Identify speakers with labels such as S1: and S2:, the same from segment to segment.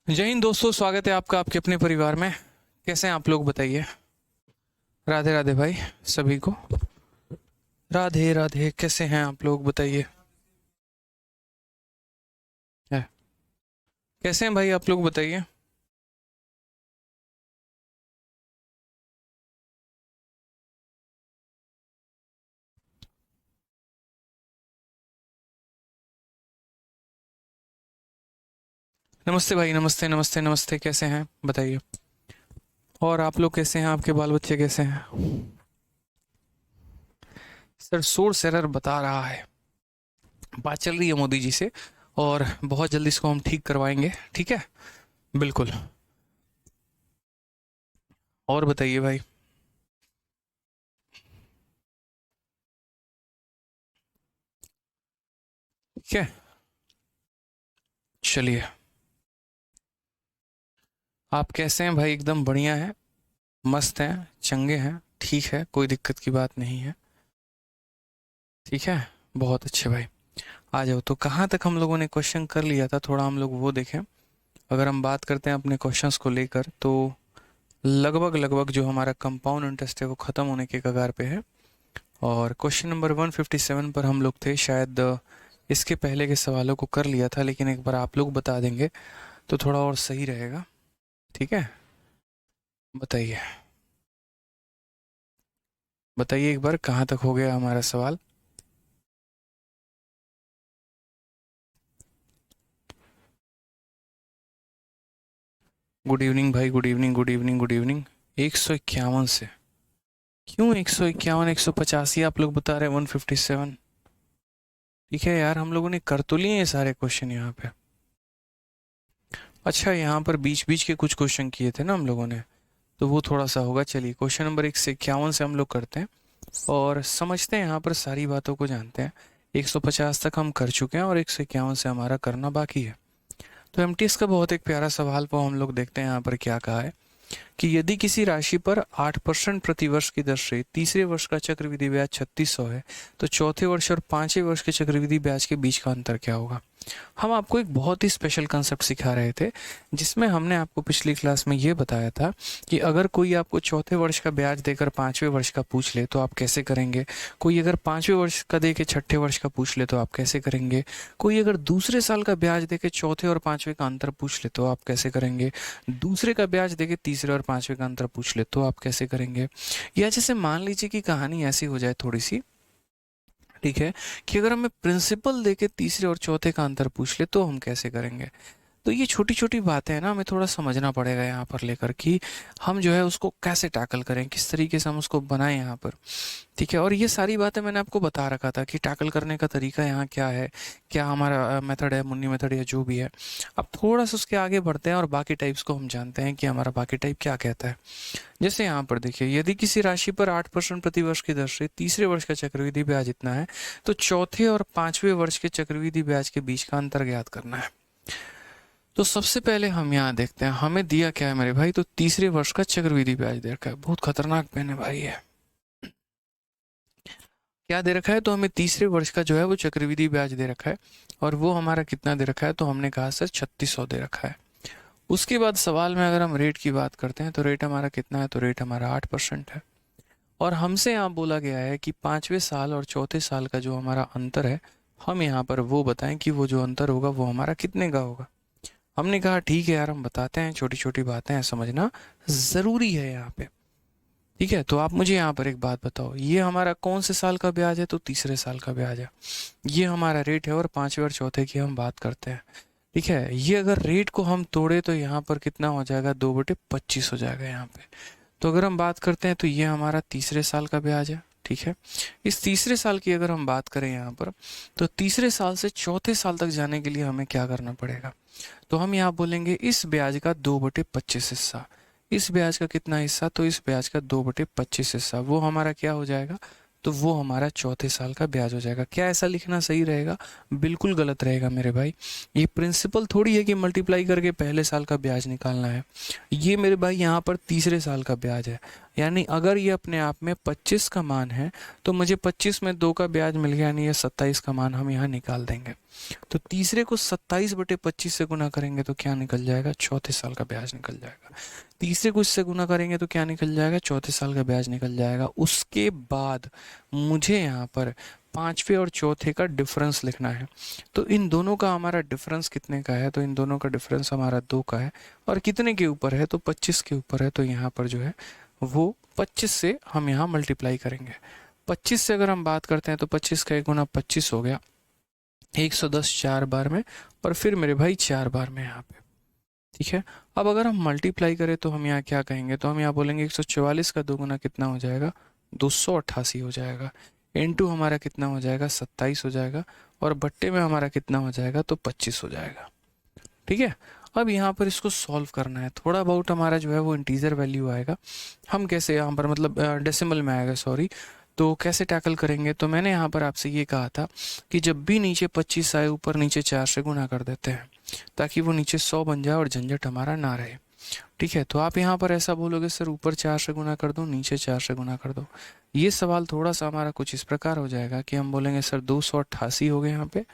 S1: जय हिंद दोस्तों, स्वागत है आपका आपके अपने परिवार में। कैसे हैं आप लोग, बताइए। राधे राधे भाई सभी को। राधे राधे, कैसे हैं आप लोग, बताइए। है। कैसे हैं भाई आप लोग, बताइए। नमस्ते भाई, नमस्ते नमस्ते नमस्ते, कैसे हैं बताइए। और आप लोग कैसे हैं, आपके बाल बच्चे कैसे हैं। सर शोर शरर बता रहा है। बात चल रही है मोदी जी से। और बहुत जल्दी इसको हम ठीक करवाएंगे, ठीक है। बिल्कुल। और बताइए भाई। ठीक है। चलिए। आप कैसे हैं भाई, एकदम बढ़िया है। मस्त हैं, चंगे हैं, ठीक है, कोई दिक्कत की बात नहीं है। ठीक है। बहुत अच्छे भाई। आ जाओ, तो कहाँ तक हम लोगों ने क्वेश्चन कर लिया था, थोड़ा हम लोग वो देखें। अगर हम बात करते हैं अपने क्वेश्चंस को लेकर, तो लगभग लगभग जो हमारा कंपाउंड इंटरेस्ट है वो ख़त्म होने के कगार पे है। और क्वेश्चन नंबर 157 पर हम लोग थे शायद। इसके पहले के सवालों को कर लिया था, लेकिन एक बार आप लोग बता देंगे तो थोड़ा और सही रहेगा। ठीक है। बताइए। बताइए एक बार, कहाँ तक हो गया हमारा सवाल। गुड इवनिंग भाई, good evening good evening good evening. 151 से। क्यों 151, 185 आप लोग बता रहे हैं 157। ठीक है यार, हम लोगों ने कर तो लिए ये सारे क्वेश्चन यहाँ पे। अच्छा, यहाँ पर बीच बीच के कुछ क्वेश्चन किए थे ना हम लोगों ने, तो वो थोड़ा सा होगा। चलिए, क्वेश्चन नंबर 151 से हम लोग करते हैं और समझते हैं, यहाँ पर सारी बातों को जानते हैं। 150 तक हम कर चुके हैं और 151 से हमारा करना बाकी है। तो एमटीएस का बहुत एक प्यारा सवाल को हम लोग देखते हैं यहाँ पर क्या कहा है कि यदि किसी राशि पर 8% प्रति वर्ष की दर से तीसरे वर्ष का चक्रवृद्धि ब्याज 3600 है, तो चौथे वर्ष और पांचवें वर्ष के चक्रवृद्धि ब्याज के बीच का अंतर क्या होगा। हम आपको एक बहुत ही स्पेशल कंसेप्ट सिखा रहे थे, जिसमें हमने आपको पिछली क्लास में ये बताया था कि अगर कोई आपको चौथे वर्ष का ब्याज देकर पांचवें वर्ष का पूछ ले तो आप कैसे करेंगे। कोई अगर पांचवें वर्ष का दे के छठे वर्ष का पूछ ले तो आप कैसे करेंगे। कोई अगर दूसरे साल का ब्याज दे के चौथे और पांचवें का अंतर पूछ ले तो आप कैसे करेंगे। दूसरे का ब्याज देके तीसरे और पांचवें का अंतर पूछ ले तो आप कैसे करेंगे। या जैसे मान लीजिए कि कहानी ऐसी हो जाए थोड़ी सी, ठीक है, कि अगर हमें प्रिंसिपल देके तीसरे और चौथे का अंतर पूछ ले तो हम कैसे करेंगे। तो ये छोटी छोटी बातें हैं ना, हमें थोड़ा समझना पड़ेगा यहाँ पर लेकर कि हम जो है उसको कैसे टैकल करें, किस तरीके से हम उसको बनाएं यहाँ पर। ठीक है। और ये सारी बातें मैंने आपको बता रखा था कि टैकल करने का तरीका यहाँ क्या है, क्या हमारा मेथड है, मुन्नी मेथड या जो भी है। अब थोड़ा सा उसके आगे बढ़ते हैं और बाकी टाइप्स को हम जानते हैं कि हमारा बाकी टाइप क्या कहता है। जैसे यहाँ पर देखिए, यदि किसी राशि पर 8% प्रति वर्ष की दर से तीसरे वर्ष का चक्रवृद्धि ब्याज इतना है, तो चौथे और पांचवें वर्ष के चक्रवृद्धि ब्याज के बीच का अंतर ज्ञात करना है। तो सबसे पहले हम यहाँ देखते हैं हमें दिया क्या है मेरे भाई। तो तीसरे वर्ष का चक्रवृद्धि ब्याज दे रखा है, बहुत खतरनाक पेन है भाई है। क्या दे रखा है, तो हमें तीसरे वर्ष का जो है वो चक्रवृद्धि ब्याज दे रखा है। और वो हमारा कितना दे रखा है, तो हमने कहा सर 3600 दे रखा है। उसके बाद सवाल में अगर हम रेट की बात करते हैं तो रेट हमारा कितना है, तो रेट हमारा 8% है। और हमसे यहाँ बोला गया है कि पांचवें साल और चौथे साल का जो हमारा अंतर है, हम यहाँ पर वो बताएं कि वो जो अंतर होगा वो हमारा कितने का होगा। हमने कहा ठीक है यार, हम बताते हैं, छोटी छोटी बातें हैं, समझना ज़रूरी है यहाँ पे। ठीक है। तो आप मुझे यहाँ पर एक बात बताओ, ये हमारा कौन से साल का ब्याज है, तो तीसरे साल का ब्याज है। ये हमारा रेट है और पांचवें और चौथे की हम बात करते हैं। ठीक है। ये अगर रेट को हम तोड़े तो यहाँ पर कितना हो जाएगा, 2/25 हो जाएगा यहाँ पे। तो अगर हम बात करते हैं तो ये हमारा तीसरे साल का ब्याज है। ठीक है। इस तीसरे साल की अगर हम बात करें यहाँ पर, तो तीसरे साल से चौथे साल तक जाने के लिए हमें क्या करना पड़ेगा। तो हम यहाँ बोलेंगे इस ब्याज का 2/25 हिस्सा। इस ब्याज का कितना हिस्सा, तो इस ब्याज का 2/25 हिस्सा, वो हमारा क्या हो जाएगा, तो वो हमारा चौथे साल का ब्याज हो जाएगा। क्या ऐसा लिखना सही रहेगा? बिल्कुल गलत रहेगा मेरे भाई। ये प्रिंसिपल थोड़ी है कि मल्टीप्लाई करके पहले साल का ब्याज निकालना है। ये मेरे भाई यहाँ पर तीसरे साल का ब्याज है। यानी अगर ये अपने आप में 25 का मान है तो मुझे 25 में 2 का ब्याज मिल गया, यानी ये 27 का मान हम यहाँ निकाल देंगे। तो तीसरे को 27/25 से गुना करेंगे तो क्या निकल जाएगा? चौथे साल का ब्याज निकल जाएगा। तीसरे को इससे गुना करेंगे तो क्या निकल जाएगा? चौथे साल का ब्याज निकल जाएगा। उसके बाद मुझे यहाँ पर पांचवे और चौथे का डिफरेंस लिखना है। तो इन दोनों का हमारा डिफरेंस कितने का है? तो इन दोनों का डिफरेंस हमारा 2 का है। और कितने के ऊपर है? तो 25 के ऊपर है। तो यहाँ पर जो है वो 25 से हम यहाँ मल्टीप्लाई करेंगे। 25 से अगर हम बात करते हैं तो 25 का 1 गुना 25 हो गया, 110 4 बार में, और फिर मेरे भाई 4 बार में यहाँ पे। ठीक है, अब अगर हम मल्टीप्लाई करें तो हम यहाँ क्या कहेंगे? तो हम यहाँ बोलेंगे 144 का 2 गुना कितना हो जाएगा? 288 हो जाएगा। इनटू हमारा कितना हो जाएगा? 27 हो जाएगा। और बट्टे में हमारा कितना हो जाएगा? तो 25 हो जाएगा। ठीक है, अब यहाँ पर इसको सॉल्व करना है। थोड़ा बहुत हमारा जो है वो इंटीजर वैल्यू आएगा। हम कैसे यहाँ पर, मतलब डेसिमल में आएगा, सॉरी। तो कैसे टैकल करेंगे? तो मैंने यहाँ पर आपसे ये कहा था कि जब भी नीचे 25 आए ऊपर नीचे 4 से गुना कर देते हैं ताकि वो नीचे 100 बन जाए और झंझट हमारा ना रहे। ठीक है, तो आप यहाँ पर ऐसा बोलोगे सर ऊपर 4 से गुना कर दो नीचे 4 से गुना कर दो। ये सवाल थोड़ा सा हमारा कुछ इस प्रकार हो जाएगा कि हम बोलेंगे सर 288 हो गए यहाँ पे,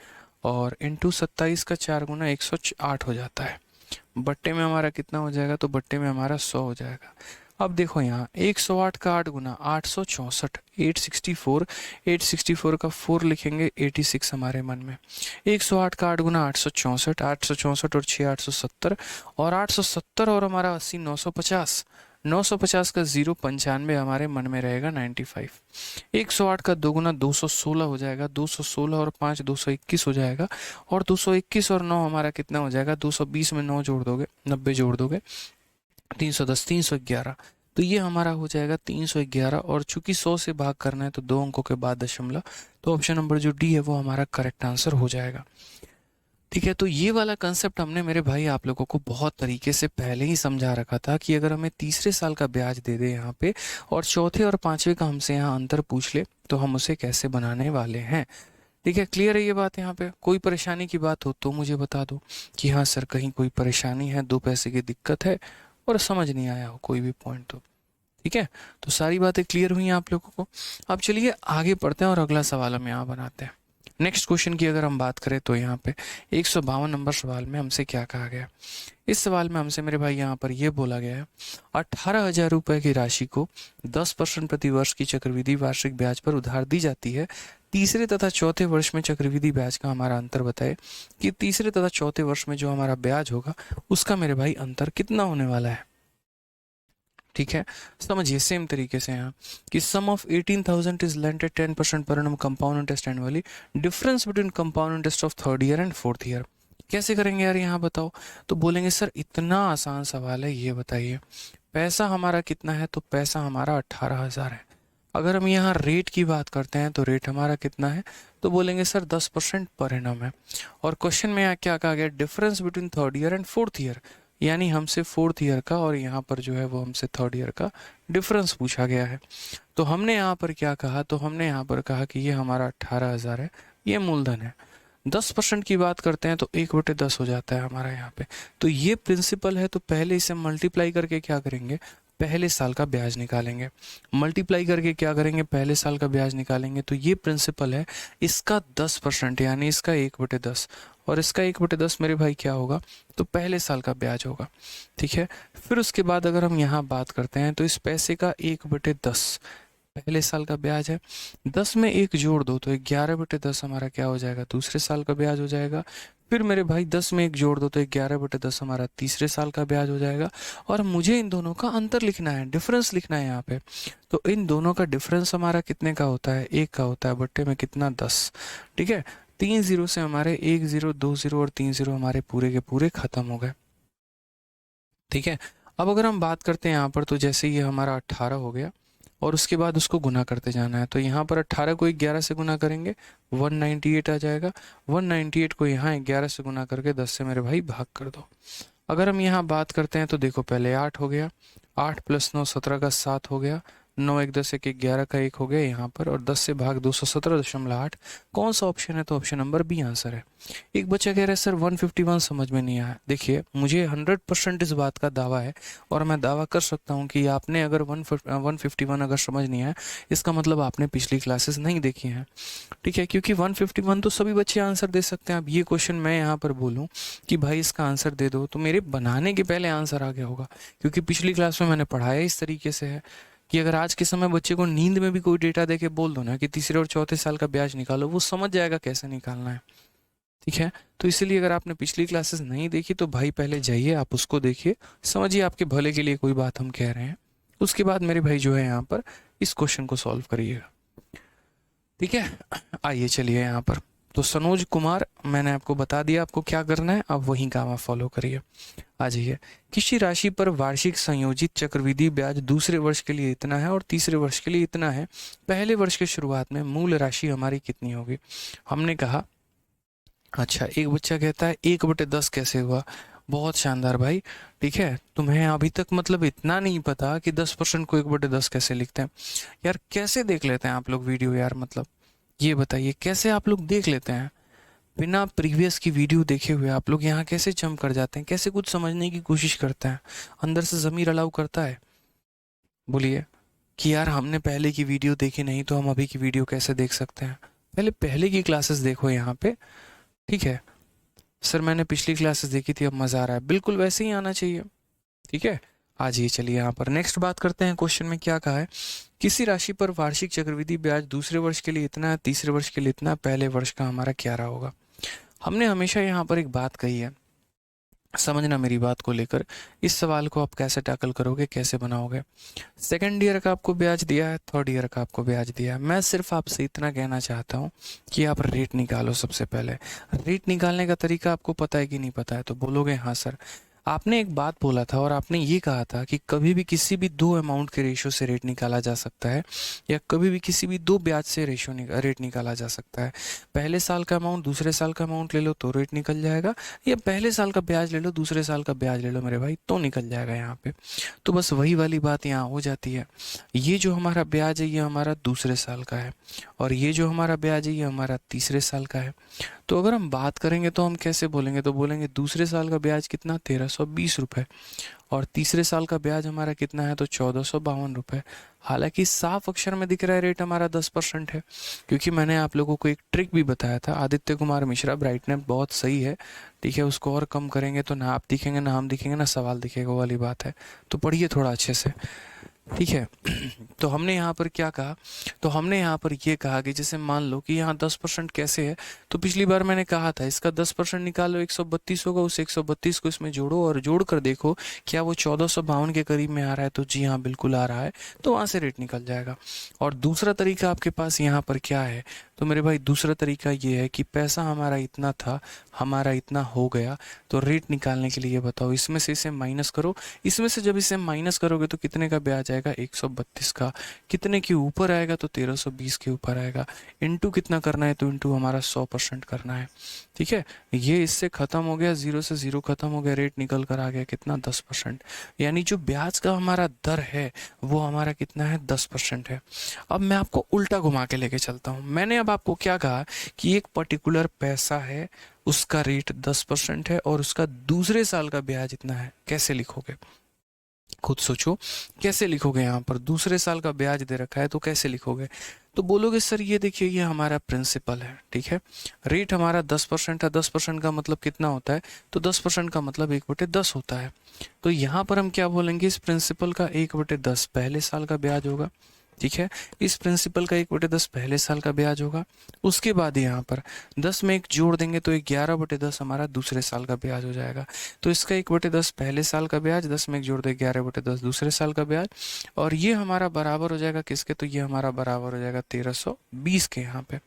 S1: और इंटू 27 का 4 गुना 108 हो जाता है। बट्टे में हमारा कितना हो जाएगा? तो बट्टे में हमारा 100 हो जाएगा। अब देखो यहाँ 108 का 8 गुना 864, 864, 864 का 4 लिखेंगे, 86 हमारे मन में। 108 का 8 गुना 864, 864 और 6 870, और 870 और हमारा 80 950, 950 का 0 95 हमारे मन में रहेगा 95। 108 का 2 गुना 216 हो जाएगा, 216 और 5 221 हो जाएगा, और 221 और 9 हमारा कितना हो जाएगा? 220 में 9 जोड़ दोगे 90 जोड़ दोगे 310, 311। तो ये हमारा हो जाएगा 311। और चूंकि 100 से भाग करना है तो 2 अंकों के बाद दशमलव, तो ऑप्शन नंबर जो डी है वो हमारा करेक्ट आंसर हो जाएगा। ठीक है, तो ये वाला कंसेप्ट हमने मेरे भाई आप लोगों को बहुत तरीके से पहले ही समझा रखा था कि अगर हमें तीसरे साल का ब्याज दे दे यहाँ पे और चौथे और पांचवे का हमसे यहाँ अंतर पूछ ले तो हम उसे कैसे बनाने वाले हैं। ठीक है, क्लियर है ये बात? यहाँ पे कोई परेशानी की बात हो तो मुझे बता दो कि हाँ सर कहीं कोई परेशानी है, 2 पैसे की दिक्कत है और समझ नहीं आया हो कोई भी पॉइंट तो। ठीक है, तो सारी बातें क्लियर हुई हैं आप लोगों को। अब चलिए आगे बढ़ते हैं और अगला सवाल हम यहाँ बनाते हैं। नेक्स्ट क्वेश्चन की अगर हम बात करें तो यहाँ पे 152 नंबर सवाल में हमसे क्या कहा गया? इस सवाल में हमसे मेरे भाई यहाँ पर ये बोला गया है 18,000 रुपए की राशि को 10% प्रति वर्ष की चक्रवृद्धि वार्षिक ब्याज पर उधार दी जाती है। तीसरे तथा चौथे वर्ष में चक्रवृद्धि ब्याज का हमारा अंतर बताए कि तीसरे तथा चौथे वर्ष में जो हमारा ब्याज होगा उसका मेरे भाई अंतर कितना होने वाला है। ठीक है, समझिए सेम तरीके से यहाँ कि sum of 18,000 is lent at 10% per annum compound interest annually, difference between compound interest of third year and fourth year. कैसे करेंगे यार यहाँ बताओ? तो बोलेंगे सर इतना आसान सवाल है, ये बताइए पैसा हमारा कितना है? तो पैसा हमारा 18,000 है। अगर हम यहाँ रेट की बात करते हैं तो रेट हमारा कितना है? तो बोलेंगे सर 10% पर एनम है। और क्वेश्चन में यहाँ क्या कहा गया? Difference between third year and fourth year, यानी हमसे फोर्थ ईयर का और यहाँ पर जो है वो हमसे थर्ड ईयर का डिफरेंस पूछा गया है। तो हमने यहाँ पर क्या कहा? तो हमने यहाँ पर कहा कि ये हमारा 18,000 है, ये मूलधन है। 10% की बात करते हैं तो 1/10 हो जाता है हमारा यहाँ पे। तो ये प्रिंसिपल है, तो पहले इसे मल्टीप्लाई करके क्या करेंगे? पहले साल का ब्याज निकालेंगे। मल्टीप्लाई करके क्या करेंगे? पहले साल का ब्याज निकालेंगे। तो ये प्रिंसिपल है, इसका 10% यानी इसका 1/10, और इसका 1/10 मेरे भाई क्या होगा? तो पहले साल का ब्याज होगा। ठीक है, फिर उसके बाद अगर हम यहाँ बात करते हैं तो इस पैसे का 1/10 पहले साल का ब्याज है, 10 में 1 जोड़ दो तो 11/10 हमारा क्या हो जाएगा? दूसरे साल का ब्याज हो जाएगा। फिर मेरे भाई 10 में 1 जोड़ दो तो 11/10 हमारा तीसरे साल का ब्याज हो जाएगा। और मुझे इन दोनों का अंतर लिखना है, डिफरेंस लिखना है यहाँ पे। तो इन दोनों का डिफरेंस हमारा कितने का होता है? 1 का होता है, बट्टे में कितना? 10। ठीक है, 3 0 से हमारे 1 0 2 0 और 3 0 हमारे पूरे के पूरे खत्म हो गए। ठीक है, अब अगर हम बात करते हैं यहाँ पर तो जैसे ये हमारा 18 हो गया और उसके बाद उसको गुना करते जाना है। तो यहाँ पर 18 को 11 से गुना करेंगे 198 आ जाएगा। 198 को यहाँ 11 से गुना करके 10 से मेरे भाई भाग कर दो। अगर हम यहाँ बात करते हैं तो देखो पहले 8 हो गया, 8 + 9 17 का 7 हो गया, 9 1 10 1 11 का 1 हो गया यहाँ पर, और 10 से भाग 217.8। कौन सा ऑप्शन है? तो ऑप्शन नंबर बी आंसर है। एक बच्चा कह रहा है सर 151 समझ में नहीं आया। देखिए मुझे 100% इस बात का दावा है, और मैं दावा कर सकता हूँ कि आपने अगर 151 अगर समझ नहीं आया, इसका मतलब आपने पिछली क्लासेस नहीं देखी हैं। ठीक है, क्योंकि 151 तो सभी बच्चे आंसर दे सकते हैं। अब ये क्वेश्चन मैं यहाँ पर बोलूँ कि भाई इसका आंसर दे दो, तो मेरे बनाने के पहले आंसर आ गया होगा, क्योंकि पिछली क्लास में मैंने पढ़ाया इस तरीके से है कि अगर आज के समय बच्चे को नींद में भी कोई डेटा दे के बोल दो ना कि तीसरे और चौथे साल का ब्याज निकालो, वो समझ जाएगा कैसे निकालना है। ठीक है, तो इसीलिए अगर आपने पिछली क्लासेस नहीं देखी तो भाई पहले जाइए, आप उसको देखिए, समझिए, आपके भले के लिए कोई बात हम कह रहे हैं। उसके बाद मेरे भाई जो है यहाँ पर इस क्वेश्चन को सॉल्व करिएगा। ठीक है, आइए चलिए यहाँ पर। तो सनोज कुमार, मैंने आपको बता दिया आपको क्या करना है, अब वही काम आप फॉलो करिए। आ जाइए। किसी राशि पर वार्षिक संयोजित चक्रवृद्धि ब्याज दूसरे वर्ष के लिए इतना है और तीसरे वर्ष के लिए इतना है। पहले वर्ष के शुरुआत में मूल राशि हमारी कितनी होगी? हमने कहा, अच्छा एक बच्चा कहता है 1/10 कैसे हुआ? बहुत शानदार भाई। ठीक है, तुम्हें अभी तक मतलब इतना नहीं पता कि 10% को 1/10 कैसे लिखते हैं? यार कैसे देख लेते हैं आप लोग वीडियो यार, मतलब ये बताइए कैसे आप लोग देख लेते हैं? बिना प्रीवियस की वीडियो देखे हुए आप लोग यहाँ कैसे जंप कर जाते हैं? कैसे कुछ समझने की कोशिश करते हैं? अंदर से ज़मीर अलाउ करता है? बोलिए कि यार हमने पहले की वीडियो देखी नहीं तो हम अभी की वीडियो कैसे देख सकते हैं? पहले पहले की क्लासेस देखो यहाँ पे। ठीक है सर, मैंने पिछली क्लासेस देखी थी, अब मज़ा आ रहा है, बिल्कुल वैसे ही आना चाहिए। ठीक है, आज ये चलिए यहाँ पर नेक्स्ट बात करते हैं। क्वेश्चन में क्या कहा है? किसी राशि पर वार्षिक चक्रवृद्धि ब्याज दूसरे वर्ष के लिए इतना है, तीसरे वर्ष के लिए इतना, पहले वर्ष का हमारा क्या रहा होगा? हमने हमेशा यहाँ पर एक बात कही है, समझना मेरी बात को लेकर। इस सवाल को आप कैसे टैकल करोगे, कैसे बनाओगे? सेकंड ईयर का आपको ब्याज दिया है, थर्ड ईयर का आपको ब्याज दिया है। मैं सिर्फ आपसे इतना कहना चाहता हूँ कि आप रेट निकालो। सबसे पहले रेट निकालने का तरीका आपको पता है कि नहीं पता है? तो बोलोगे हाँ सर। आपने एक बात बोला था और आपने ये कहा था कि कभी भी किसी भी दो अमाउंट के रेशो से रेट निकाला जा सकता है, या कभी भी किसी भी दो ब्याज से रेट निकाला जा सकता है। पहले साल का अमाउंट दूसरे साल का अमाउंट ले लो तो रेट निकल जाएगा, या पहले साल का ब्याज ले लो दूसरे साल का ब्याज ले लो मेरे भाई, तो निकल जाएगा यहाँ पे। तो बस वही वाली बात यहाँ हो जाती है। ये जो हमारा ब्याज है ये हमारा दूसरे साल का है, और ये जो हमारा ब्याज है ये हमारा तीसरे साल का है। तो अगर हम बात करेंगे तो हम कैसे बोलेंगे? तो बोलेंगे दूसरे साल का ब्याज कितना, 1320 रुपये, और तीसरे साल का ब्याज हमारा कितना है, तो 1452 रुपये। हालांकि साफ अक्षर में दिख रहा है रेट हमारा 10% है, क्योंकि मैंने आप लोगों को एक ट्रिक भी बताया था। आदित्य कुमार मिश्रा, ब्राइटनेस बहुत सही है। ठीक है, उसको और कम करेंगे तो ना आप दिखेंगे ना हम दिखेंगे ना सवाल दिखेगा, वो वाली बात है। तो पढ़िए थोड़ा अच्छे से। ठीक है, तो हमने यहाँ पर क्या कहा? तो हमने यहाँ पर ये कहा कि जैसे मान लो कि यहाँ 10% कैसे है, तो पिछली बार मैंने कहा था इसका 10% निकालो, 132 होगा, उस 132 को इसमें जोड़ो और जोड़ कर देखो क्या वो 1452 के करीब में आ रहा है, तो जी हाँ बिल्कुल आ रहा है, तो वहाँ से रेट निकल जाएगा। और दूसरा तरीका आपके पास यहाँ पर क्या है? तो मेरे भाई दूसरा तरीका ये है कि पैसा हमारा इतना था, हमारा इतना हो गया, तो रेट निकालने के लिए बताओ, इसमें से इसे माइनस करो। इसमें से जब इसे माइनस करोगे तो कितने का ब्याज आएगा? 132 का। कितने के ऊपर आएगा? तो 1320 के ऊपर आएगा। इनटू कितना करना है? तो इनटू हमारा 100% करना है। ठीक है, ये इससे खत्म हो गया, जीरो से जीरो खत्म हो गया, रेट निकल कर आ गया कितना, 10%। यानी जो ब्याज का हमारा दर है वो हमारा कितना है, 10% है। अब मैं आपको उल्टा घुमा के लेके चलता हूँ। मैंने अब आपको क्या कहा कि एक पर्टिकुलर पैसा है, उसका रेट 10% है और उसका दूसरे साल का ब्याज इतना है। कैसे लिखोगे? खुद सोचो कैसे लिखोगे? यहाँ पर दूसरे साल का ब्याज दे रखा है तो कैसे लिखोगे? तो बोलोगे सर ये देखिए ये हमारा प्रिंसिपल है। ठीक है, रेट हमारा 10% है, 10% का मतलब कितना होता है? तो 10% का मतलब 1/10 होता है। तो यहाँ पर हम क्या बोलेंगे? इस प्रिंसिपल का 1/10 पहले साल का ब्याज होगा। ठीक है, इस प्रिंसिपल का 1/10 पहले साल का ब्याज होगा। उसके बाद यहाँ पर 10 में एक जोड़ देंगे तो 11/10 हमारा दूसरे साल का ब्याज हो जाएगा। तो इसका 1/10 पहले साल का ब्याज, 10 में एक जोड़ दे 11/10 दूसरे साल का ब्याज, और ये हमारा बराबर हो जाएगा किसके? तो ये हमारा बराबर हो जाएगा 1320 के यहाँ पे।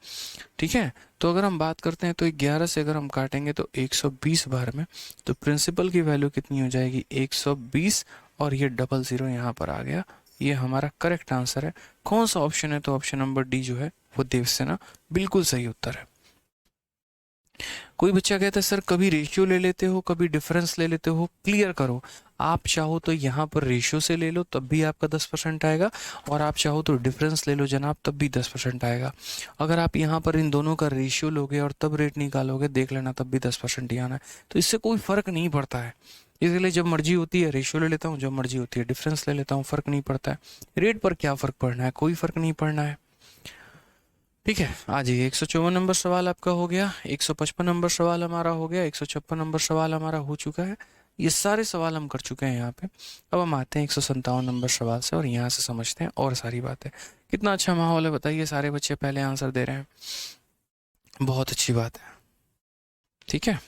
S1: ठीक है, तो अगर हम बात करते हैं तो 11 से अगर हम काटेंगे तो 120 बार में, तो प्रिंसिपल की वैल्यू कितनी हो जाएगी? 120, और ये डबल ज़ीरो यहाँ पर आ गया। ये हमारा करेक्ट आंसर है। कौन सा ऑप्शन है? तो ऑप्शन नंबर डी जो है वो देवसेना बिल्कुल सही उत्तर है। कोई बच्चा कहता है सर कभी रेशियो ले लेते हो कभी डिफरेंस ले लेते हो, क्लियर करो। आप चाहो तो यहाँ पर रेशियो से ले लो तब भी आपका 10% आएगा, और आप चाहो तो डिफरेंस ले लो जनाब तब भी 10% आएगा। अगर आप यहाँ पर इन दोनों का रेशियो लोगे और तब रेट निकालोगे, देख लेना तब भी 10% ही आना है। तो इससे कोई फर्क नहीं पड़ता है। इसलिए जब मर्जी होती है रेशियो ले लेता हूँ, जब मर्जी होती है डिफरेंस ले लेता हूँ, फर्क नहीं पड़ता है। रेट पर क्या फर्क पड़ना है, कोई फर्क नहीं पड़ना है। ठीक है, आ जाइए। 154 नंबर सवाल आपका हो गया, 155 नंबर सवाल हमारा हो गया, 156 नंबर सवाल हमारा हो चुका है। ये सारे सवाल हम कर चुके हैं यहाँ पे। अब हम आते हैं 157 नंबर सवाल से और यहाँ से समझते हैं और सारी बातें। कितना अच्छा माहौल है बताइए, सारे बच्चे पहले आंसर दे रहे हैं, बहुत अच्छी बात है। ठीक है,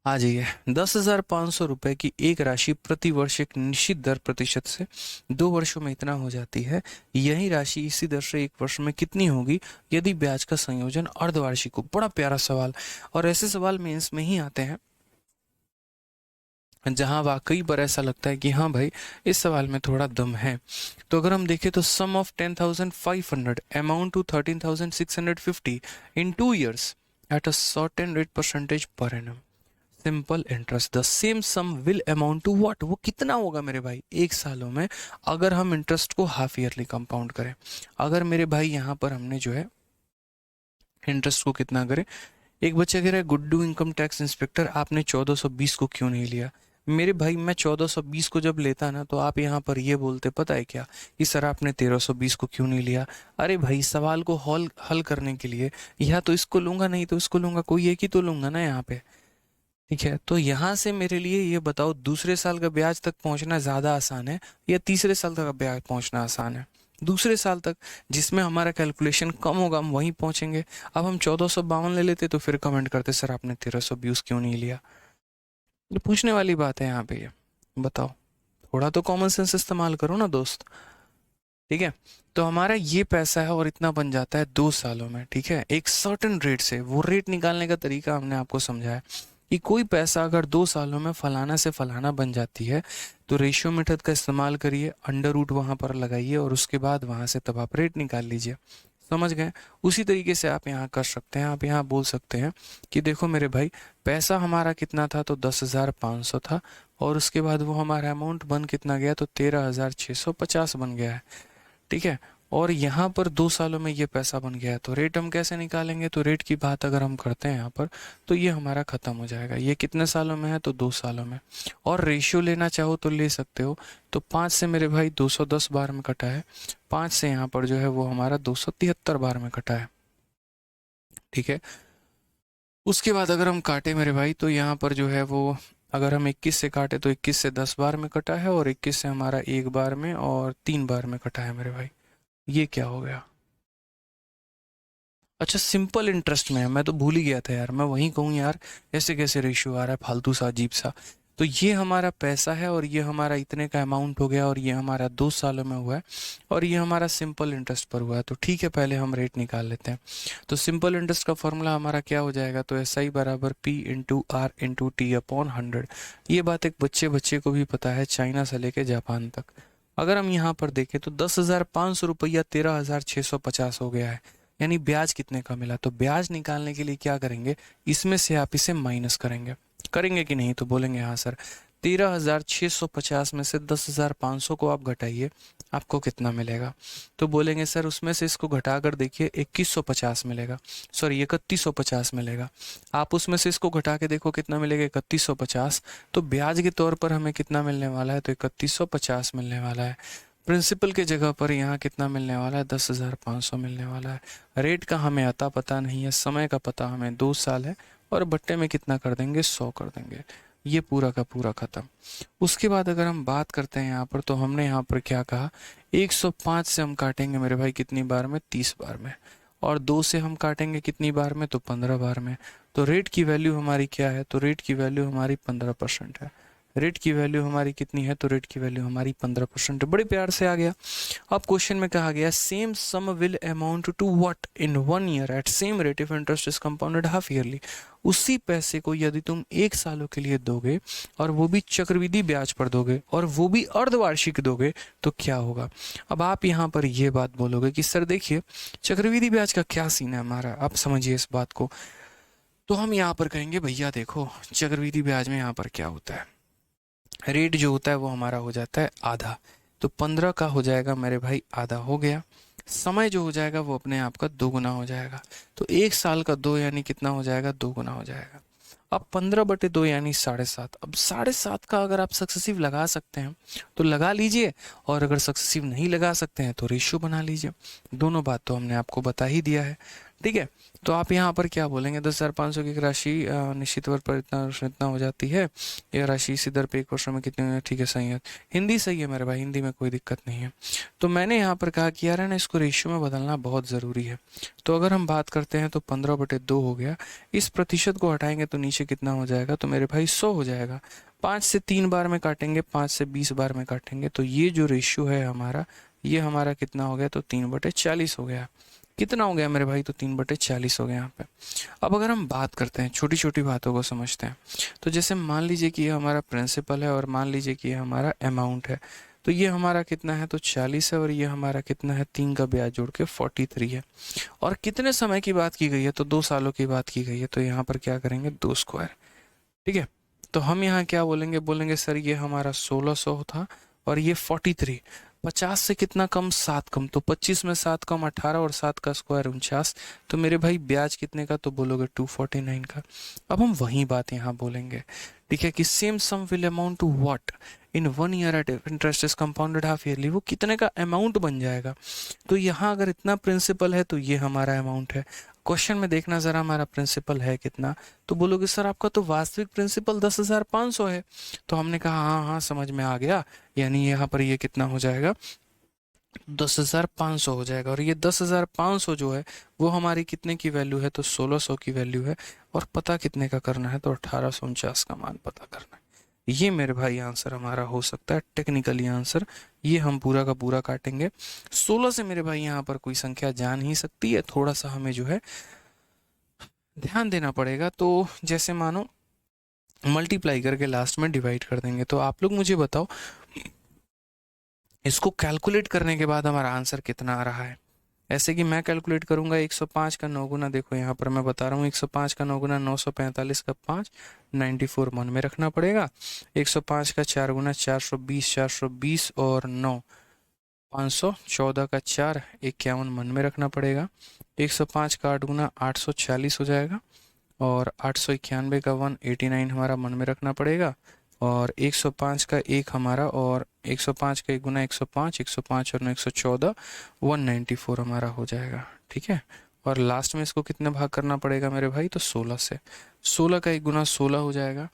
S1: आ जाइए। 10,500 रुपए की एक राशि प्रति वर्ष एक निश्चित दर प्रतिशत से 2 वर्षों में इतना हो जाती है। यही राशि इसी दर से 1 वर्ष में कितनी होगी यदि ब्याज का संयोजन अर्धवार्षिक हो। बड़ा प्यारा सवाल, और ऐसे सवाल मेंस में ही आते हैं जहां वाकई पर ऐसा लगता है कि हाँ भाई इस सवाल में थोड़ा दम है। तो अगर हम देखें तो sum of 10,500 amount to 13,650 in 2 years at a certain rate percentage per annum. Simple interest the same sum will amount to what, वो कितना होगा मेरे भाई 1 सालों में, अगर हम इंटरेस्ट को हाफ ईयरली कंपाउंड करें। अगर मेरे भाई यहाँ पर हमने जो है इंटरेस्ट को कितना करें, एक बच्चा कह रहा है गुड्डू इनकम टैक्स इंस्पेक्टर आपने 1420 को क्यों नहीं लिया। मेरे भाई मैं 1420 को जब लेता ना तो आप यहाँ पर ये बोलते पता है क्या कि सर आपने 1320 को क्यों नहीं लिया। अरे भाई सवाल को हल हल करने के लिए या तो इसको लूंगा नहीं तो इसको लूंगा, कोई एक ही तो लूंगा ना यहाँ पे। ठीक है, तो यहाँ से मेरे लिए ये बताओ दूसरे साल का ब्याज तक पहुंचना ज़्यादा आसान है या तीसरे साल तक का ब्याज पहुंचना आसान है। दूसरे साल तक, जिसमें हमारा कैलकुलेशन कम होगा हम वहीं पहुंचेंगे। अब हम 1452 ले लेते तो फिर कमेंट करते सर आपने 1320 क्यों नहीं लिया। ये पूछने वाली बात है यहाँ पे, ये बताओ, थोड़ा तो कॉमन सेंस इस्तेमाल करो ना दोस्त। ठीक है, तो हमारा ये पैसा है और इतना बन जाता है 2 सालों में। ठीक है, एक सर्टेन रेट से, वो रेट निकालने का तरीका हमने आपको समझाया कि कोई पैसा अगर 2 सालों में फलाना से फलाना बन जाती है तो रेशियो मेथड का इस्तेमाल करिए, अंडर रूट वहाँ पर लगाइए और उसके बाद वहाँ से तब आप रेट निकाल लीजिए। समझ गए। उसी तरीके से आप यहाँ कर सकते हैं। आप यहाँ बोल सकते हैं कि देखो मेरे भाई पैसा हमारा कितना था, तो 10,500 था, और उसके बाद वो हमारा अमाउंट बन कितना गया, तो 13,650 बन गया है। ठीक है, और यहाँ पर 2 सालों में ये पैसा बन गया है, तो रेट हम कैसे निकालेंगे, तो रेट की बात अगर हम करते हैं यहाँ पर तो ये हमारा खत्म हो जाएगा। ये कितने सालों में है, तो 2 सालों में। और रेशियो लेना चाहो तो ले सकते हो, तो 5 से मेरे भाई 210 बार में कटा है, 5 से यहाँ पर जो है वो हमारा 273 बार में कटा है। ठीक है, उसके बाद अगर हम काटे मेरे भाई तो यहाँ पर जो है वो, अगर हम 21 से काटे तो 21 से 10 बार में कटा है, और 21 से हमारा 1 बार में और 3 बार में कटा है मेरे भाई। ये क्या हो गया, अच्छा सिंपल इंटरेस्ट में है, मैं तो भूल ही गया था यार, मैं वहीं कहूँ यार ऐसे कैसे रेशियो आ रहा है फालतू सा अजीब सा। तो ये हमारा पैसा है और ये हमारा इतने का अमाउंट हो गया, और ये हमारा 2 सालों में हुआ है, और ये हमारा सिंपल इंटरेस्ट पर हुआ है। तो ठीक है, पहले हम रेट निकाल लेते हैं। तो सिंपल इंटरेस्ट का फॉर्मूला हमारा क्या हो जाएगा, तो एस आई बराबर P into R into T upon 100। ये बात एक बच्चे बच्चे को भी पता है, चाइना से लेके जापान तक। अगर हम यहाँ पर देखें तो 10,500 रुपया 13,650 हो गया है, यानी ब्याज कितने का मिला। तो ब्याज निकालने के लिए क्या करेंगे, इसमें से आप इसे माइनस करेंगे। करेंगे कि नहीं, तो बोलेंगे हाँ सर। 13,650 में से 10,500 को आप घटाइए, आपको कितना मिलेगा। तो बोलेंगे सर उसमें से इसको घटा कर देखिए 2150 मिलेगा, सॉरी 3150 मिलेगा। आप उसमें से इसको घटा के देखो कितना मिलेगा, 3150। तो ब्याज के तौर पर हमें कितना मिलने वाला है, तो 3150 मिलने वाला है। प्रिंसिपल के जगह पर यहाँ कितना मिलने वाला है, 10,500 मिलने वाला है। रेट का हमें अता पता नहीं है, समय का पता हमें 2 साल है, और बट्टे में कितना कर देंगे, 100 कर देंगे। ये पूरा का पूरा खत्म। उसके बाद अगर हम बात करते हैं यहाँ पर, तो हमने यहाँ पर क्या कहा, 105 से हम काटेंगे मेरे भाई कितनी बार में, 30 बार में, और 2 से हम काटेंगे कितनी बार में, तो 15 बार में। तो रेट की वैल्यू हमारी क्या है, तो रेट की वैल्यू हमारी 15% है। रेट की वैल्यू हमारी कितनी है, तो रेट की वैल्यू हमारी 15% बड़े प्यार से आ गया। अब क्वेश्चन में कहा गया same sum will amount to what in 1 year at same rate if interest is compounded half yearly. उसी पैसे को यदि तुम 1 सालों के लिए दोगे और वो भी चक्रवृद्धि ब्याज पर दोगे और वो भी अर्धवार्षिक दोगे तो क्या होगा। अब आप यहाँ पर ये बात बोलोगे कि सर देखिए चक्रवृद्धि ब्याज का क्या सीन है हमारा, आप समझिए इस बात को। तो हम यहाँ पर कहेंगे भैया देखो चक्रवृद्धि ब्याज में यहाँ पर क्या होता है, रेट जो होता है वो हमारा हो जाता है आधा, तो 15 का हो जाएगा मेरे भाई आधा हो गया। समय जो हो जाएगा वो अपने आप का 2 गुना हो जाएगा, तो 1 साल का 2 यानी कितना हो जाएगा, 2 गुना हो जाएगा। अब 15/2 यानी 7.5। अब 7.5 का अगर आप सक्सेसिव लगा सकते हैं तो लगा लीजिए, और अगर सक्सेसिव नहीं लगा सकते हैं तो रेशियो बना लीजिए। दोनों बात तो हमने आपको बता ही दिया है, ठीक है। तो आप यहाँ पर क्या बोलेंगे, 10,500 की एक राशि निश्चित वर्ष पर इतना इतना हो जाती है, यह राशि इसी दर पे 1 वर्ष में कितनी है, ठीक है सही है। हिंदी सही है मेरे भाई, हिंदी में कोई दिक्कत नहीं है। तो मैंने यहाँ पर कहा कि यार है ना इसको रेशियो में बदलना बहुत ज़रूरी है। तो अगर हम बात करते हैं तो 15/2 हो गया, इस प्रतिशत को हटाएंगे तो नीचे कितना हो जाएगा, तो मेरे भाई 100 हो जाएगा। 5 से 3 बार में काटेंगे, 5 से 20 बार में काटेंगे, तो ये जो रेशियो है हमारा, ये हमारा कितना हो गया, तो 3/40 हो गया। कितना हो गया मेरे भाई, तो 3/40 हो गया यहाँ पे। अब अगर हम बात करते हैं छोटी छोटी बातों को समझते हैं, तो जैसे मान लीजिए कि ये हमारा प्रिंसिपल है और मान लीजिए कि ये हमारा अमाउंट है, तो ये हमारा कितना है, तो 40 है, और ये हमारा कितना है, 3 का ब्याज जोड़ के 43 है। और कितने समय की बात की गई है, तो 2 सालों की बात की गई है, तो यहाँ पर क्या करेंगे, 2 स्क्वायर, ठीक है। तो हम यहाँ क्या बोलेंगे, बोलेंगे सर ये हमारा 1600 था और ये 43, 50 से कितना कम, 7 कम, तो 25 में 7 कम 18 और 7 का स्क्वायर 49, तो मेरे भाई ब्याज कितने का, तो बोलोगे 249 का। अब हम वही बात यहाँ बोलेंगे, ठीक है, कि same sum will amount to what in 1 year at interest is compounded half yearly, वो कितने का अमाउंट बन जाएगा। तो यहाँ अगर इतना प्रिंसिपल है तो ये हमारा अमाउंट है। क्वेश्चन में देखना जरा हमारा प्रिंसिपल है कितना, तो बोलोगे सर आपका तो वास्तविक प्रिंसिपल 10,500 है। तो हमने कहा हाँ हाँ समझ में आ गया, यानी यहाँ पर ये कितना हो जाएगा, 10,500 हो जाएगा। और ये 10,500 जो है वो हमारी कितने की वैल्यू है, तो 1,600 की वैल्यू है। और पता कितने का करना है, तो 1849 का मान पता करना है। ये मेरे भाई आंसर हमारा हो सकता है टेक्निकली आंसर। ये हम पूरा का पूरा काटेंगे। 16 से मेरे भाई यहाँ पर कोई संख्या जा नहीं सकती है, थोड़ा सा हमें जो है ध्यान देना पड़ेगा। तो जैसे मानो मल्टीप्लाई करके लास्ट में डिवाइड कर देंगे। तो आप लोग मुझे बताओ इसको कैलकुलेट करने के बाद हमारा आंसर कितना आ रहा है। ऐसे कि मैं कैलकुलेट करूंगा 105 का 9 गुना, देखो यहाँ पर मैं बता रहा हूँ 105 का 9 गुना 945 का 5, 94 मन में रखना पड़ेगा। 105 का 4 गुना 420, 420 और 9 514 का 4, 51 मन में रखना पड़ेगा। 105 का 8 गुना 840 हो जाएगा, और 891 का 189 हमारा मन में रखना पड़ेगा। और 105 का 1 हमारा, और 105 का 1 गुना 105, 105 और 9 114, 194 हमारा हो जाएगा, ठीक है। और लास्ट में इसको कितने भाग करना पड़ेगा मेरे भाई, तो 16 से। 16 का 1 गुना 16 हो जाएगा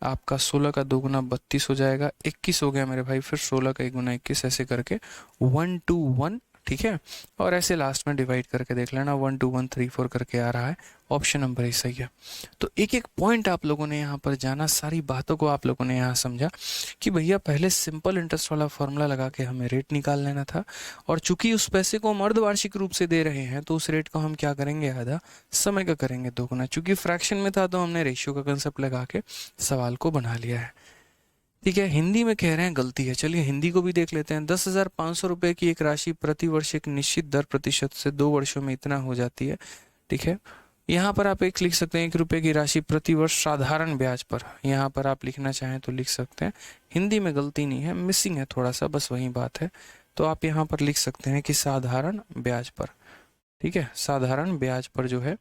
S1: आपका, 16 का 2 गुना 32 हो जाएगा, 21 हो गया मेरे भाई, फिर 16 का 1 गुना 21, ऐसे करके 121, ठीक है। और ऐसे लास्ट में डिवाइड करके देख लेना, 12134 करके आ रहा है। ऑप्शन नंबर ही सही है। तो एक एक पॉइंट आप लोगों ने यहाँ पर जाना, सारी बातों को आप लोगों ने यहाँ समझा कि भैया पहले सिंपल इंटरेस्ट वाला फॉर्मूला लगा के हमें रेट निकाल लेना था, और चूंकि उस पैसे को हम अर्धवार्षिक रूप से दे रहे हैं तो उस रेट को हम क्या करेंगे, आधा समय का करेंगे 2 गुना। चूंकि फ्रैक्शन में था तो हमने रेशियो का कंसेप्ट लगा के सवाल को बना लिया है, ठीक है। हिंदी में कह रहे हैं गलती है, चलिए हिंदी को भी देख लेते हैं। 10,500 रुपए की एक राशि प्रति वर्ष एक निश्चित दर प्रतिशत से 2 वर्षों में इतना हो जाती है, ठीक है। यहाँ पर आप एक लिख सकते हैं, 1 रुपए की राशि प्रति वर्ष साधारण ब्याज पर, यहाँ पर आप लिखना चाहें तो लिख सकते हैं। हिंदी में गलती नहीं है, मिसिंग है थोड़ा सा, बस वही बात है। तो आप यहाँ पर लिख सकते हैं कि साधारण ब्याज पर, ठीक है, साधारण ब्याज पर जो है,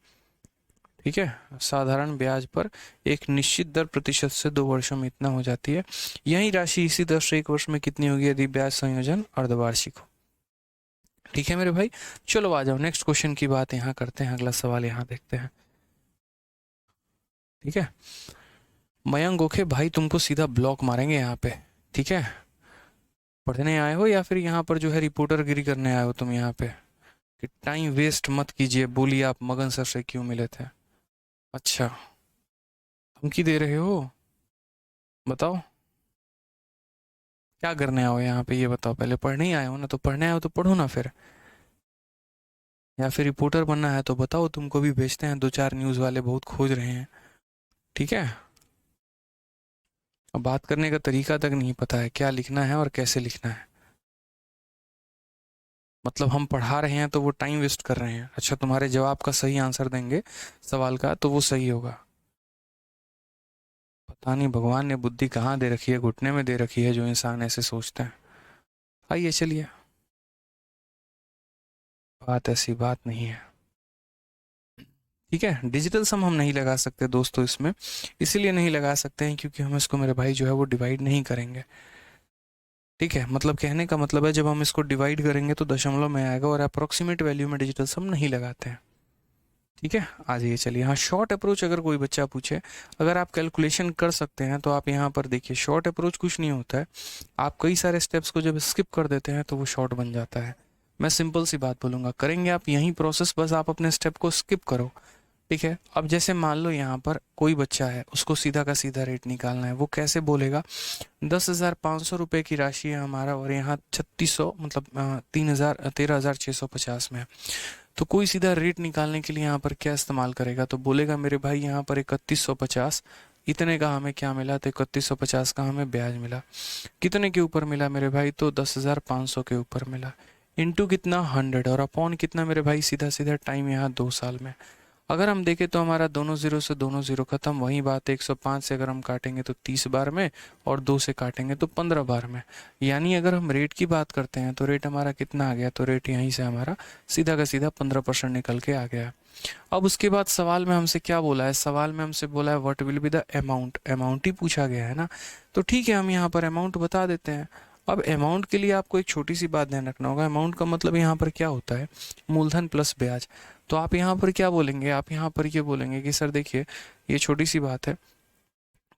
S1: ठीक है, साधारण ब्याज पर एक निश्चित दर प्रतिशत से 2 वर्षों में इतना हो जाती है। यही राशि इसी दर से 1 वर्ष में कितनी होगी यदि ब्याज संयोजन अर्धवार्षिक हो, ठीक है मेरे भाई। चलो आ जाओ नेक्स्ट क्वेश्चन की बात यहाँ करते हैं, अगला सवाल यहाँ देखते हैं, ठीक है। मयंक गोखे भाई तुमको सीधा ब्लॉक मारेंगे यहाँ पे, ठीक है। पढ़ने आए हो या फिर यहाँ पर जो है रिपोर्टर गिरी करने आए हो तुम यहाँ पे, कि टाइम वेस्ट मत कीजिए। बोलिए आप मगन सर से क्यों मिले थे, अच्छा धमकी दे रहे हो, बताओ। क्या करने आओ यहाँ पे, ये बताओ। पहले पढ़ने ही आए हो ना, तो पढ़ने आए हो तो पढ़ो ना फिर। या फिर रिपोर्टर बनना है तो बताओ, तुमको भी भेजते हैं, दो चार न्यूज़ वाले बहुत खोज रहे हैं। ठीक है। अब बात करने का तरीका तक नहीं पता है, क्या लिखना है और कैसे लिखना है। मतलब हम पढ़ा रहे हैं तो वो टाइम वेस्ट कर रहे हैं। अच्छा, तुम्हारे जवाब का सही आंसर देंगे सवाल का तो वो सही होगा। पता नहीं भगवान ने बुद्धि कहाँ दे रखी है, घुटने में दे रखी है, जो इंसान ऐसे सोचते हैं। आइए चलिए, बात ऐसी बात नहीं है। ठीक है, डिजिटल सम हम नहीं लगा सकते दोस्तों इसमें। इसीलिए नहीं लगा सकते हैं क्योंकि हम इसको, मेरे भाई जो है वो डिवाइड नहीं करेंगे। ठीक है, मतलब कहने का मतलब है जब हम इसको डिवाइड करेंगे तो दशमलव में आएगा, और अप्रोक्सीमेट वैल्यू में डिजिटल सम नहीं लगाते हैं। ठीक है, आ जाइए चलिए। हाँ, शॉर्ट अप्रोच अगर कोई बच्चा पूछे, अगर आप कैलकुलेशन कर सकते हैं तो आप यहाँ पर देखिए, शॉर्ट अप्रोच कुछ नहीं होता है। आप कई सारे स्टेप्स को जब स्किप कर देते हैं तो वो शॉर्ट बन जाता है। मैं सिंपल सी बात बोलूँगा, करेंगे आप यही प्रोसेस, बस आप अपने स्टेप को स्किप करो। ठीक है, अब जैसे मान लो यहाँ पर कोई बच्चा है, उसको सीधा का सीधा रेट निकालना है, वो कैसे बोलेगा? 10,500 रुपये की राशि है हमारा, और यहाँ 3600 मतलब 3,000 13,650 में है। तो कोई सीधा रेट निकालने के लिए यहाँ पर क्या इस्तेमाल करेगा? तो बोलेगा मेरे भाई यहाँ पर 3150, इतने का हमें क्या मिला? तो 3150 का हमें ब्याज मिला। कितने के ऊपर मिला मेरे भाई? तो 10,500 के ऊपर मिला। इंटू कितना? 100, और अपॉन कितना मेरे भाई? सीधा सीधा टाइम यहाँ 2 साल में। अगर हम देखें तो हमारा दोनों जीरो से दोनों जीरो खत्म, वही बात है। 105 से अगर हम काटेंगे तो 30 बार में, और 2 से काटेंगे तो 15 बार में। यानी अगर हम रेट की बात करते हैं तो रेट हमारा कितना आ गया? तो रेट यहीं से हमारा सीधा का सीधा 15% निकल के आ गया। अब उसके बाद सवाल में हमसे क्या बोला है? सवाल में हमसे बोला है what will be the amount. Amount ही पूछा गया है ना, तो ठीक है, हम यहाँ पर अमाउंट बता देते हैं। अब अमाउंट के लिए आपको एक छोटी सी बात ध्यान रखना होगा। अमाउंट का मतलब यहाँ पर क्या होता है? मूलधन प्लस ब्याज। तो आप यहाँ पर क्या बोलेंगे? आप यहाँ पर ये बोलेंगे कि सर देखिए, ये छोटी सी बात है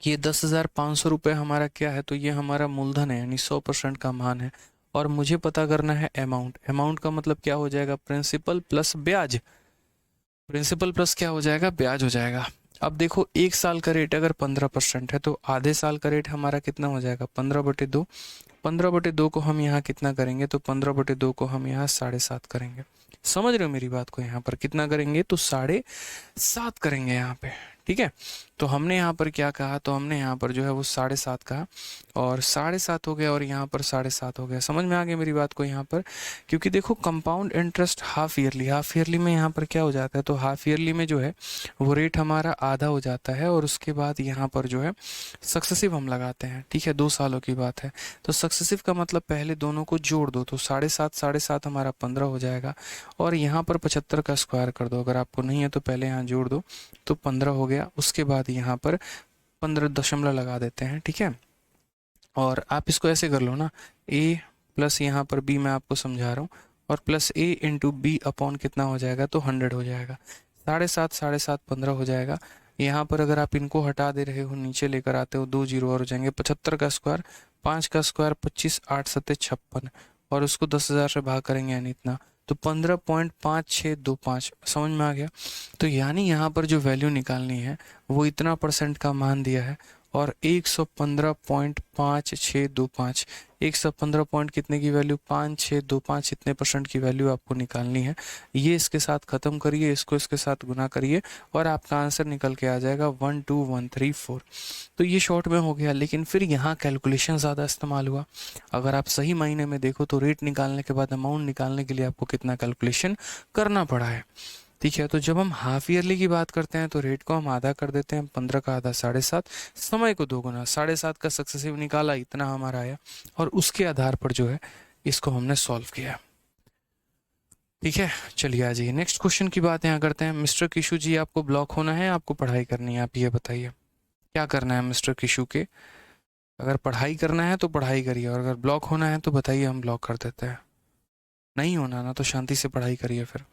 S1: कि ये 10,500 रुपये हमारा क्या है? तो ये हमारा मूलधन है, यानी 100% का मान है। और मुझे पता करना है अमाउंट। अमाउंट का मतलब क्या हो जाएगा? प्रिंसिपल प्लस ब्याज। प्रिंसिपल प्लस क्या हो जाएगा? ब्याज हो जाएगा। अब देखो, 1 साल का रेट अगर 15% है तो आधे साल का रेट हमारा कितना हो जाएगा? 15/2। 15/2 को हम यहाँ कितना करेंगे? तो 15/2 को हम यहाँ 7.5 करेंगे। समझ रहे हो मेरी बात को? यहाँ पर कितना करेंगे? तो 7.5 करेंगे यहाँ पे। ठीक है, तो हमने यहाँ पर क्या कहा? तो हमने यहाँ पर जो है वो 7.5 कहा, और 7.5 हो गया, और यहाँ पर 7.5 हो गया। समझ में आ गया मेरी बात को यहाँ पर? क्योंकि देखो, कंपाउंड इंटरेस्ट हाफ ईयरली में यहाँ पर क्या हो जाता है? तो हाफ ईयरली में जो है वो रेट हमारा आधा हो जाता है, और उसके बाद यहाँ पर जो है सक्सेसिव हम लगाते हैं। ठीक है, 2 सालों की बात है। तो सक्सेसिव का मतलब पहले दोनों को जोड़ दो, तो 7.5 हमारा 15 हो जाएगा, और यहाँ पर 75 का स्क्वायर कर दो। अगर आपको नहीं है तो पहले यहाँ जोड़ दो, तो 15 हो गया। उसके बाद यहाँ पर 15 दशमलव लगा देते हैं। ठीक है, और आप इसको ऐसे कर लो ना, ए प्लस यहाँ पर बी, मैं आपको समझा रहा हूँ, और प्लस ए इंटू बी अपॉन कितना हो जाएगा? तो 100 हो जाएगा। 7.5 15 हो जाएगा। यहाँ पर अगर आप इनको हटा दे रहे हो, नीचे लेकर आते हो, 2 जीरो और हो जाएंगे। 75 का स्क्वायर, 5 का स्क्वायर 25, 8 सत्ते 56, और उसको 10,000 से भाग करेंगे, यानी इतना। तो 15.5625। समझ में आ गया? तो यानी यहाँ पर जो वैल्यू निकालनी है वो इतना परसेंट का मान दिया है, और 115.5625, 115 पॉइंट कितने की वैल्यू? 5625, इतने परसेंट की वैल्यू आपको निकालनी है। ये इसके साथ खत्म करिए, इसको इसके साथ गुना करिए, और आपका आंसर निकल के आ जाएगा 12134। तो ये शॉर्ट में हो गया, लेकिन फिर यहाँ कैलकुलेशन ज़्यादा इस्तेमाल हुआ। अगर आप सही मायने में देखो तो रेट निकालने के बाद अमाउंट निकालने के लिए आपको कितना कैलकुलेशन करना पड़ा है। ठीक है, तो जब हम हाफ ईयरली की बात करते हैं तो रेट को हम आधा कर देते हैं, 15 का आधा 7.5, समय को दोगुना, 7.5 का सक्सेसिव निकाला, इतना हमारा आया, और उसके आधार पर जो है इसको हमने सॉल्व किया। ठीक है, चलिए आ जाइए नेक्स्ट क्वेश्चन की बात यहाँ करते हैं। मिस्टर किशु जी, आपको ब्लॉक होना है, आपको पढ़ाई करनी है? आप ये बताइए क्या करना है मिस्टर किशु के? अगर पढ़ाई करना है तो पढ़ाई करिए, और अगर ब्लॉक होना है तो बताइए, हम ब्लॉक कर देते हैं। नहीं होना ना, तो शांति से पढ़ाई करिए फिर।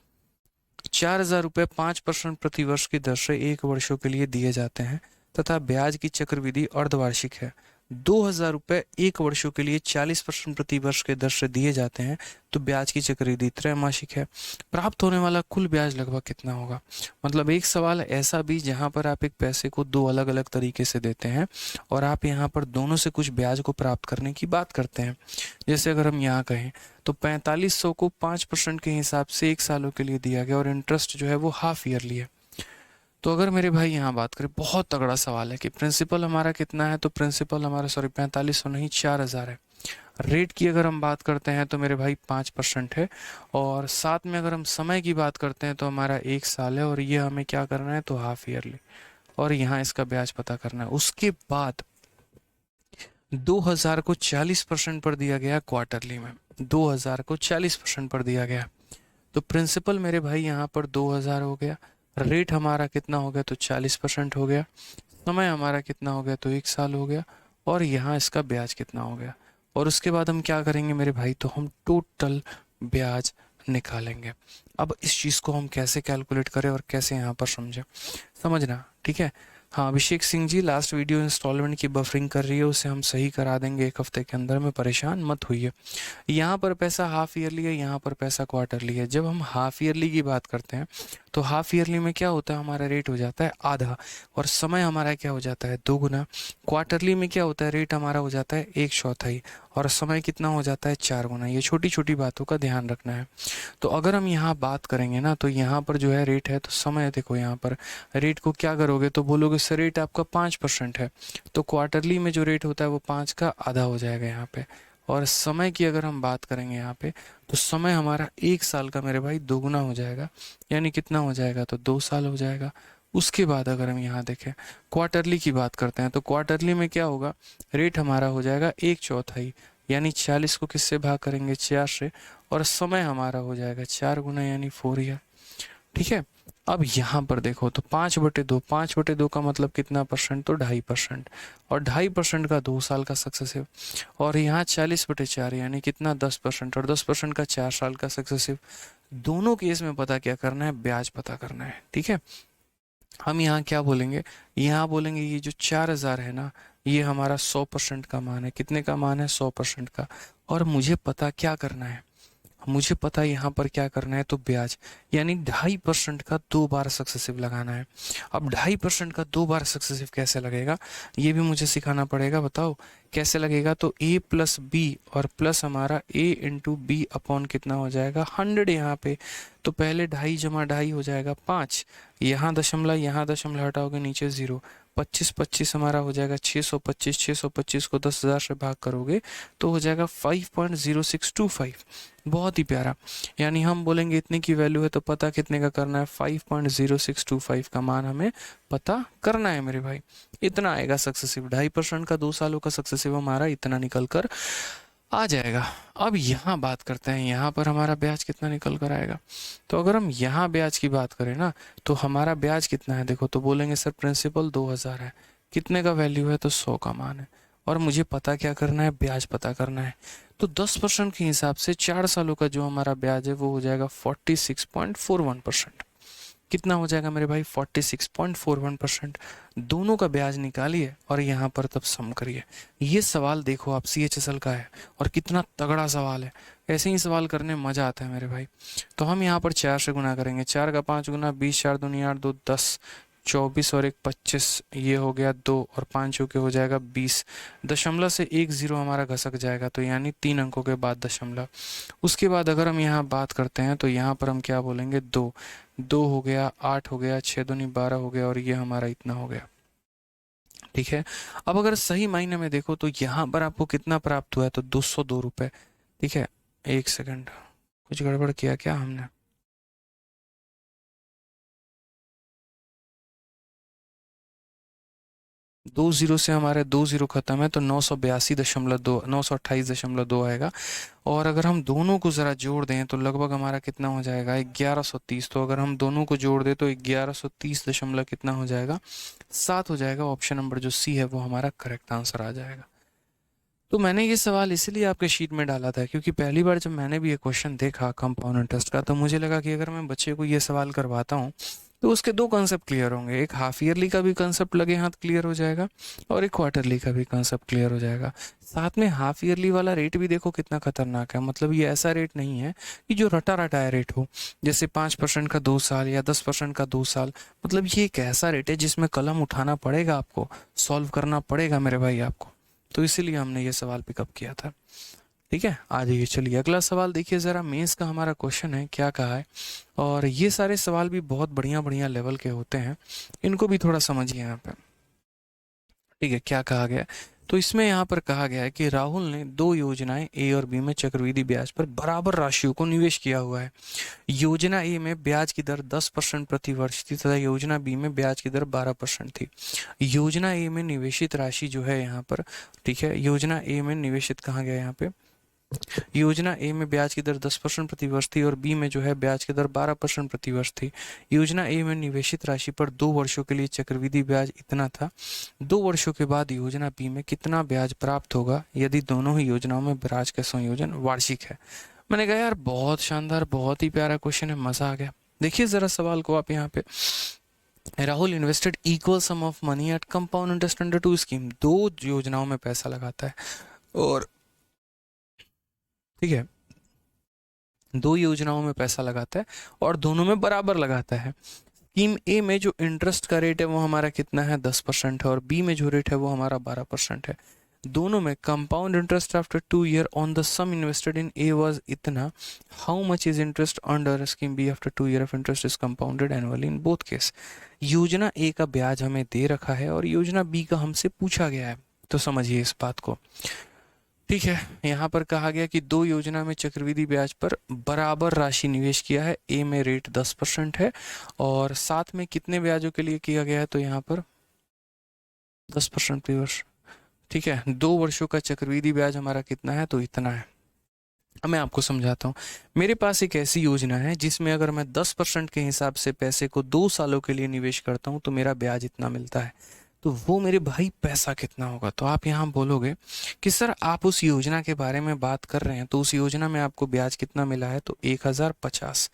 S1: 4,000 रुपये 5% प्रति वर्ष की दर से 1 वर्षों के लिए दिए जाते हैं, तथा ब्याज की चक्रवृद्धि अर्धवार्षिक है। ₹2000 एक वर्षों के लिए 40% प्रति वर्ष के दर से दिए जाते हैं, तो ब्याज की चक्रवृद्धि त्रैमासिक है। प्राप्त होने वाला कुल ब्याज लगभग कितना होगा? मतलब एक सवाल ऐसा भी जहां पर आप एक पैसे को दो अलग अलग तरीके से देते हैं और आप यहाँ पर दोनों से कुछ ब्याज को प्राप्त करने की बात करते हैं। जैसे अगर हम यहाँ कहें तो 4500 को 5% के हिसाब से 1 सालों के लिए दिया गया और इंटरेस्ट जो है वो हाफ ईयरली है। तो अगर मेरे भाई यहाँ बात करें, बहुत तगड़ा सवाल है कि प्रिंसिपल हमारा कितना है, तो प्रिंसिपल हमारा 4500 नहीं 4000 है। रेट की अगर हम बात करते हैं तो मेरे भाई 5% है, और साथ में अगर हम समय की बात करते हैं तो हमारा 1 साल है, और ये हमें क्या करना है तो हाफ ईयरली, और यहाँ इसका ब्याज पता करना है। उसके बाद 2000 को 40% पर दिया गया क्वार्टरली में, 2000 को 40% पर दिया गया, तो प्रिंसिपल मेरे भाई यहाँ पर 2000 हो गया, रेट हमारा कितना हो गया तो 40% हो गया, समय हमारा कितना हो गया तो 1 साल हो गया, और यहाँ इसका ब्याज कितना हो गया। और उसके बाद हम क्या करेंगे मेरे भाई, तो हम टोटल ब्याज निकालेंगे। अब इस चीज़ को हम कैसे कैलकुलेट करें और कैसे यहाँ पर समझें, समझना ठीक है। हाँ Abhishek Singh ji, last video instalment की बफरिंग कर रही है, उसे हम सही करा देंगे 1 हफ्ते के अंदर में, परेशान मत होइए। यहाँ पर पैसा हाफ ईयरली है, यहाँ पर पैसा क्वार्टरली है। जब हम हाफ ईयरली की बात करते हैं तो हाफ ईयरली में क्या होता है, हमारा रेट हो जाता है आधा, और समय हमारा क्या हो जाता है 2 गुना। क्वार्टरली में क्या होता है, रेट हमारा हो जाता है 1/4, और समय कितना हो जाता है 4 गुना। ये छोटी छोटी बातों का ध्यान रखना है। तो अगर हम यहाँ बात करेंगे ना, तो यहाँ पर जो है रेट है, तो समय देखो यहाँ पर रेट को क्या करोगे, तो बोलोगे सर रेट आपका 5% है, तो क्वार्टरली में जो रेट होता है वो 5 का आधा हो जाएगा यहाँ पे। और समय की अगर हम बात करेंगे यहाँ पे, तो समय हमारा 1 साल का मेरे भाई 2 गुना हो जाएगा, यानी कितना हो जाएगा तो 2 साल हो जाएगा। उसके बाद अगर हम यहाँ देखें क्वार्टरली की बात करते हैं, तो क्वार्टरली में क्या होगा, रेट हमारा हो जाएगा 1/4, यानी 40 को किससे भाग करेंगे 4 से, और समय हमारा हो जाएगा 4 गुना यानी 4 ईयर। ठीक है। अब यहाँ पर देखो तो 5/2, 5/2 का मतलब कितना परसेंट, तो 2.5%, और 2.5% का 2 साल का सक्सेसिव, और यहाँ 40/4 यानी कितना 10%, और 10% का 4 साल का सक्सेसिव। दोनों केस में पता क्या करना है, ब्याज पता करना है। ठीक है। हम यहाँ क्या बोलेंगे, यहाँ बोलेंगे ये जो 4000 है ना, ये हमारा 100% का मान है। कितने का मान है, 100% का। और मुझे पता क्या करना है, मुझे पता है यहाँ पर क्या करना है, तो ब्याज, यानी 2.5% का 2 बार सक्सेसिव लगाना है। अब 2.5% का 2 बार सक्सेसिव कैसे लगेगा, ये भी मुझे सिखाना पड़ेगा। बताओ कैसे लगेगा, तो a प्लस बी, और प्लस हमारा a इंटू बी अपॉन कितना हो जाएगा 100 यहाँ पे। तो पहले 2.5 जमा 2.5 हो जाएगा 5, यहाँ दशमलव हटाओगे नीचे 0, 25 25 हमारा हो जाएगा 625, 625 को 10,000 से भाग करोगे तो हो जाएगा 5.0625। बहुत ही प्यारा। यानी हम बोलेंगे इतने की वैल्यू है, तो पता कितने का करना है, 5.0625 का मान हमें पता करना है मेरे भाई। इतना आएगा सक्सेसिव, 2.5% का 2 सालों का सक्सेसिव हमारा इतना निकल कर आ जाएगा। अब यहाँ बात करते हैं, यहाँ पर हमारा ब्याज कितना निकल कर आएगा। तो अगर हम यहाँ ब्याज की बात करें ना, तो हमारा ब्याज कितना है देखो, तो बोलेंगे सर प्रिंसिपल 2000 है, कितने का वैल्यू है, तो 100 का मान है, और मुझे पता क्या करना है, ब्याज पता करना है। तो 10% के हिसाब से 4 सालों का जो हमारा ब्याज है वो हो जाएगा 46.41%। कितना हो जाएगा मेरे भाई, 46.41%। दोनों का ब्याज निकालिए और यहाँ पर तब सम करिए। ये सवाल देखो आप CHSL का है, और कितना तगड़ा सवाल है। ऐसे ही सवाल करने में मजा आता है मेरे भाई। तो हम यहाँ पर 4 से गुना करेंगे, 4 का 5 गुना 20, 4 दूनी 8, 2 10, 24 और 1 25, ये हो गया 2, और 5 चौके हो जाएगा 20। दशमलव से 1 0 हमारा घसक जाएगा, तो यानी 3 अंकों के बाद दशमलव। उसके बाद अगर हम यहाँ बात करते हैं, तो यहाँ पर हम क्या बोलेंगे, 2 2 हो गया, 8 हो गया, 6 दूनी 12 हो गया, और ये हमारा इतना हो गया। ठीक है। अब अगर सही मायने में देखो तो यहाँ पर आपको कितना प्राप्त हुआ है, तो 202 रुपये। ठीक है। एक सेकंड, कुछ गड़बड़ किया क्या हमने, 2 0 से हमारे 2 0 खत्म है, तो 982.2, 928.2 आएगा। और अगर हम दोनों को ज़रा जोड़ दें तो लगभग हमारा कितना हो जाएगा, 1130। तो अगर हम दोनों को जोड़ दें तो 1130 दशमलव कितना हो जाएगा, 7 हो जाएगा। ऑप्शन नंबर जो सी है वो हमारा करेक्ट आंसर आ जाएगा। तो मैंने ये सवाल इसलिए आपके शीट में डाला था क्योंकि पहली बार जब मैंने भी ये क्वेश्चन देखा कंपाउंड इंटरेस्ट का, तो मुझे लगा कि अगर मैं बच्चे को ये सवाल करवाता हूँ तो उसके दो कंसेप्ट क्लियर होंगे, एक हाफ ईयरली का भी कंसेप्ट लगे हाथ क्लियर हो जाएगा और एक क्वार्टरली का भी कंसेप्ट क्लियर हो जाएगा। साथ में हाफ ईयरली वाला रेट भी देखो कितना खतरनाक है, मतलब ये ऐसा रेट नहीं है कि जो रटा रटाया रेट हो, जैसे 5% का 2 साल या 10% का 2 साल। मतलब ये एक ऐसा रेट है जिसमें कलम उठाना पड़ेगा, आपको सॉल्व करना पड़ेगा मेरे भाई आपको। तो इसीलिए हमने ये सवाल पिकअप किया था। ठीक है, आ जाइए, चलिए अगला सवाल देखिए ज़रा। मेंस का हमारा क्वेश्चन है, क्या कहा है। और ये सारे सवाल भी बहुत बढ़िया बढ़िया लेवल के होते हैं, इनको भी थोड़ा समझिए यहाँ पे। ठीक है, क्या कहा गया है? तो इसमें यहाँ पर कहा गया है कि राहुल ने दो योजनाएं ए और बी में चक्रवृद्धि ब्याज पर बराबर राशियों को निवेश किया हुआ है। योजना ए में ब्याज की दर 10% प्रति वर्ष थी तथा योजना बी में ब्याज की दर 12% थी। योजना ए में निवेशित राशि जो है यहाँ पर, ठीक है, योजना ए में निवेशित कहा गया यहाँ पे, योजना ए में ब्याज की दर 10% प्रति वर्ष थी और बी में जो है ब्याज की दर 12% प्रति वर्ष थी। योजना ए में निवेशित राशि पर 2 वर्षों के लिए चक्रवृद्धि ब्याज इतना था। 2 वर्षों के बाद योजना बी में कितना ब्याज प्राप्त होगा यदि दोनों ही योजनाओं में ब्याज का संयोजन वार्षिक है। मैंने कहा यार बहुत शानदार, बहुत ही प्यारा क्वेश्चन है, मजा आ गया। देखिए जरा सवाल को आप यहाँ पे, Rahul invested equal some of money at compound interest under to scheme. दो योजनाओं में पैसा लगाता है और ठीक है, दो योजनाओं में पैसा लगाता है और दोनों में बराबर लगाता है। स्कीम ए में जो इंटरेस्ट का रेट है वो हमारा कितना है, 10% है, और बी में जो रेट है वो हमारा 12% है। दोनों में compound interest after 2 year on the sum invested in a was इतना। How much is interest under scheme b after 2 year of interest is compounded annually in both case. योजना ए का ब्याज हमें दे रखा है और योजना बी का हमसे पूछा गया है, तो समझिए इस बात को। ठीक है, यहाँ पर कहा गया कि दो योजना में चक्रवृद्धि ब्याज पर बराबर राशि निवेश किया है। ए में रेट 10% है और साथ में कितने ब्याजों के लिए किया गया है, तो यहाँ पर 10% प्रति वर्ष। ठीक है, 2 वर्षों का चक्रवृद्धि ब्याज हमारा कितना है, तो इतना है। अब मैं आपको समझाता हूँ। मेरे पास एक ऐसी योजना है जिसमें अगर मैं 10% के हिसाब से पैसे को 2 सालों के लिए निवेश करता हूँ तो मेरा ब्याज इतना मिलता है। तो वो मेरे भाई पैसा कितना होगा, तो आप यहाँ बोलोगे कि सर आप उस योजना के बारे में बात कर रहे हैं तो उस योजना में आपको ब्याज कितना मिला है, तो 1050।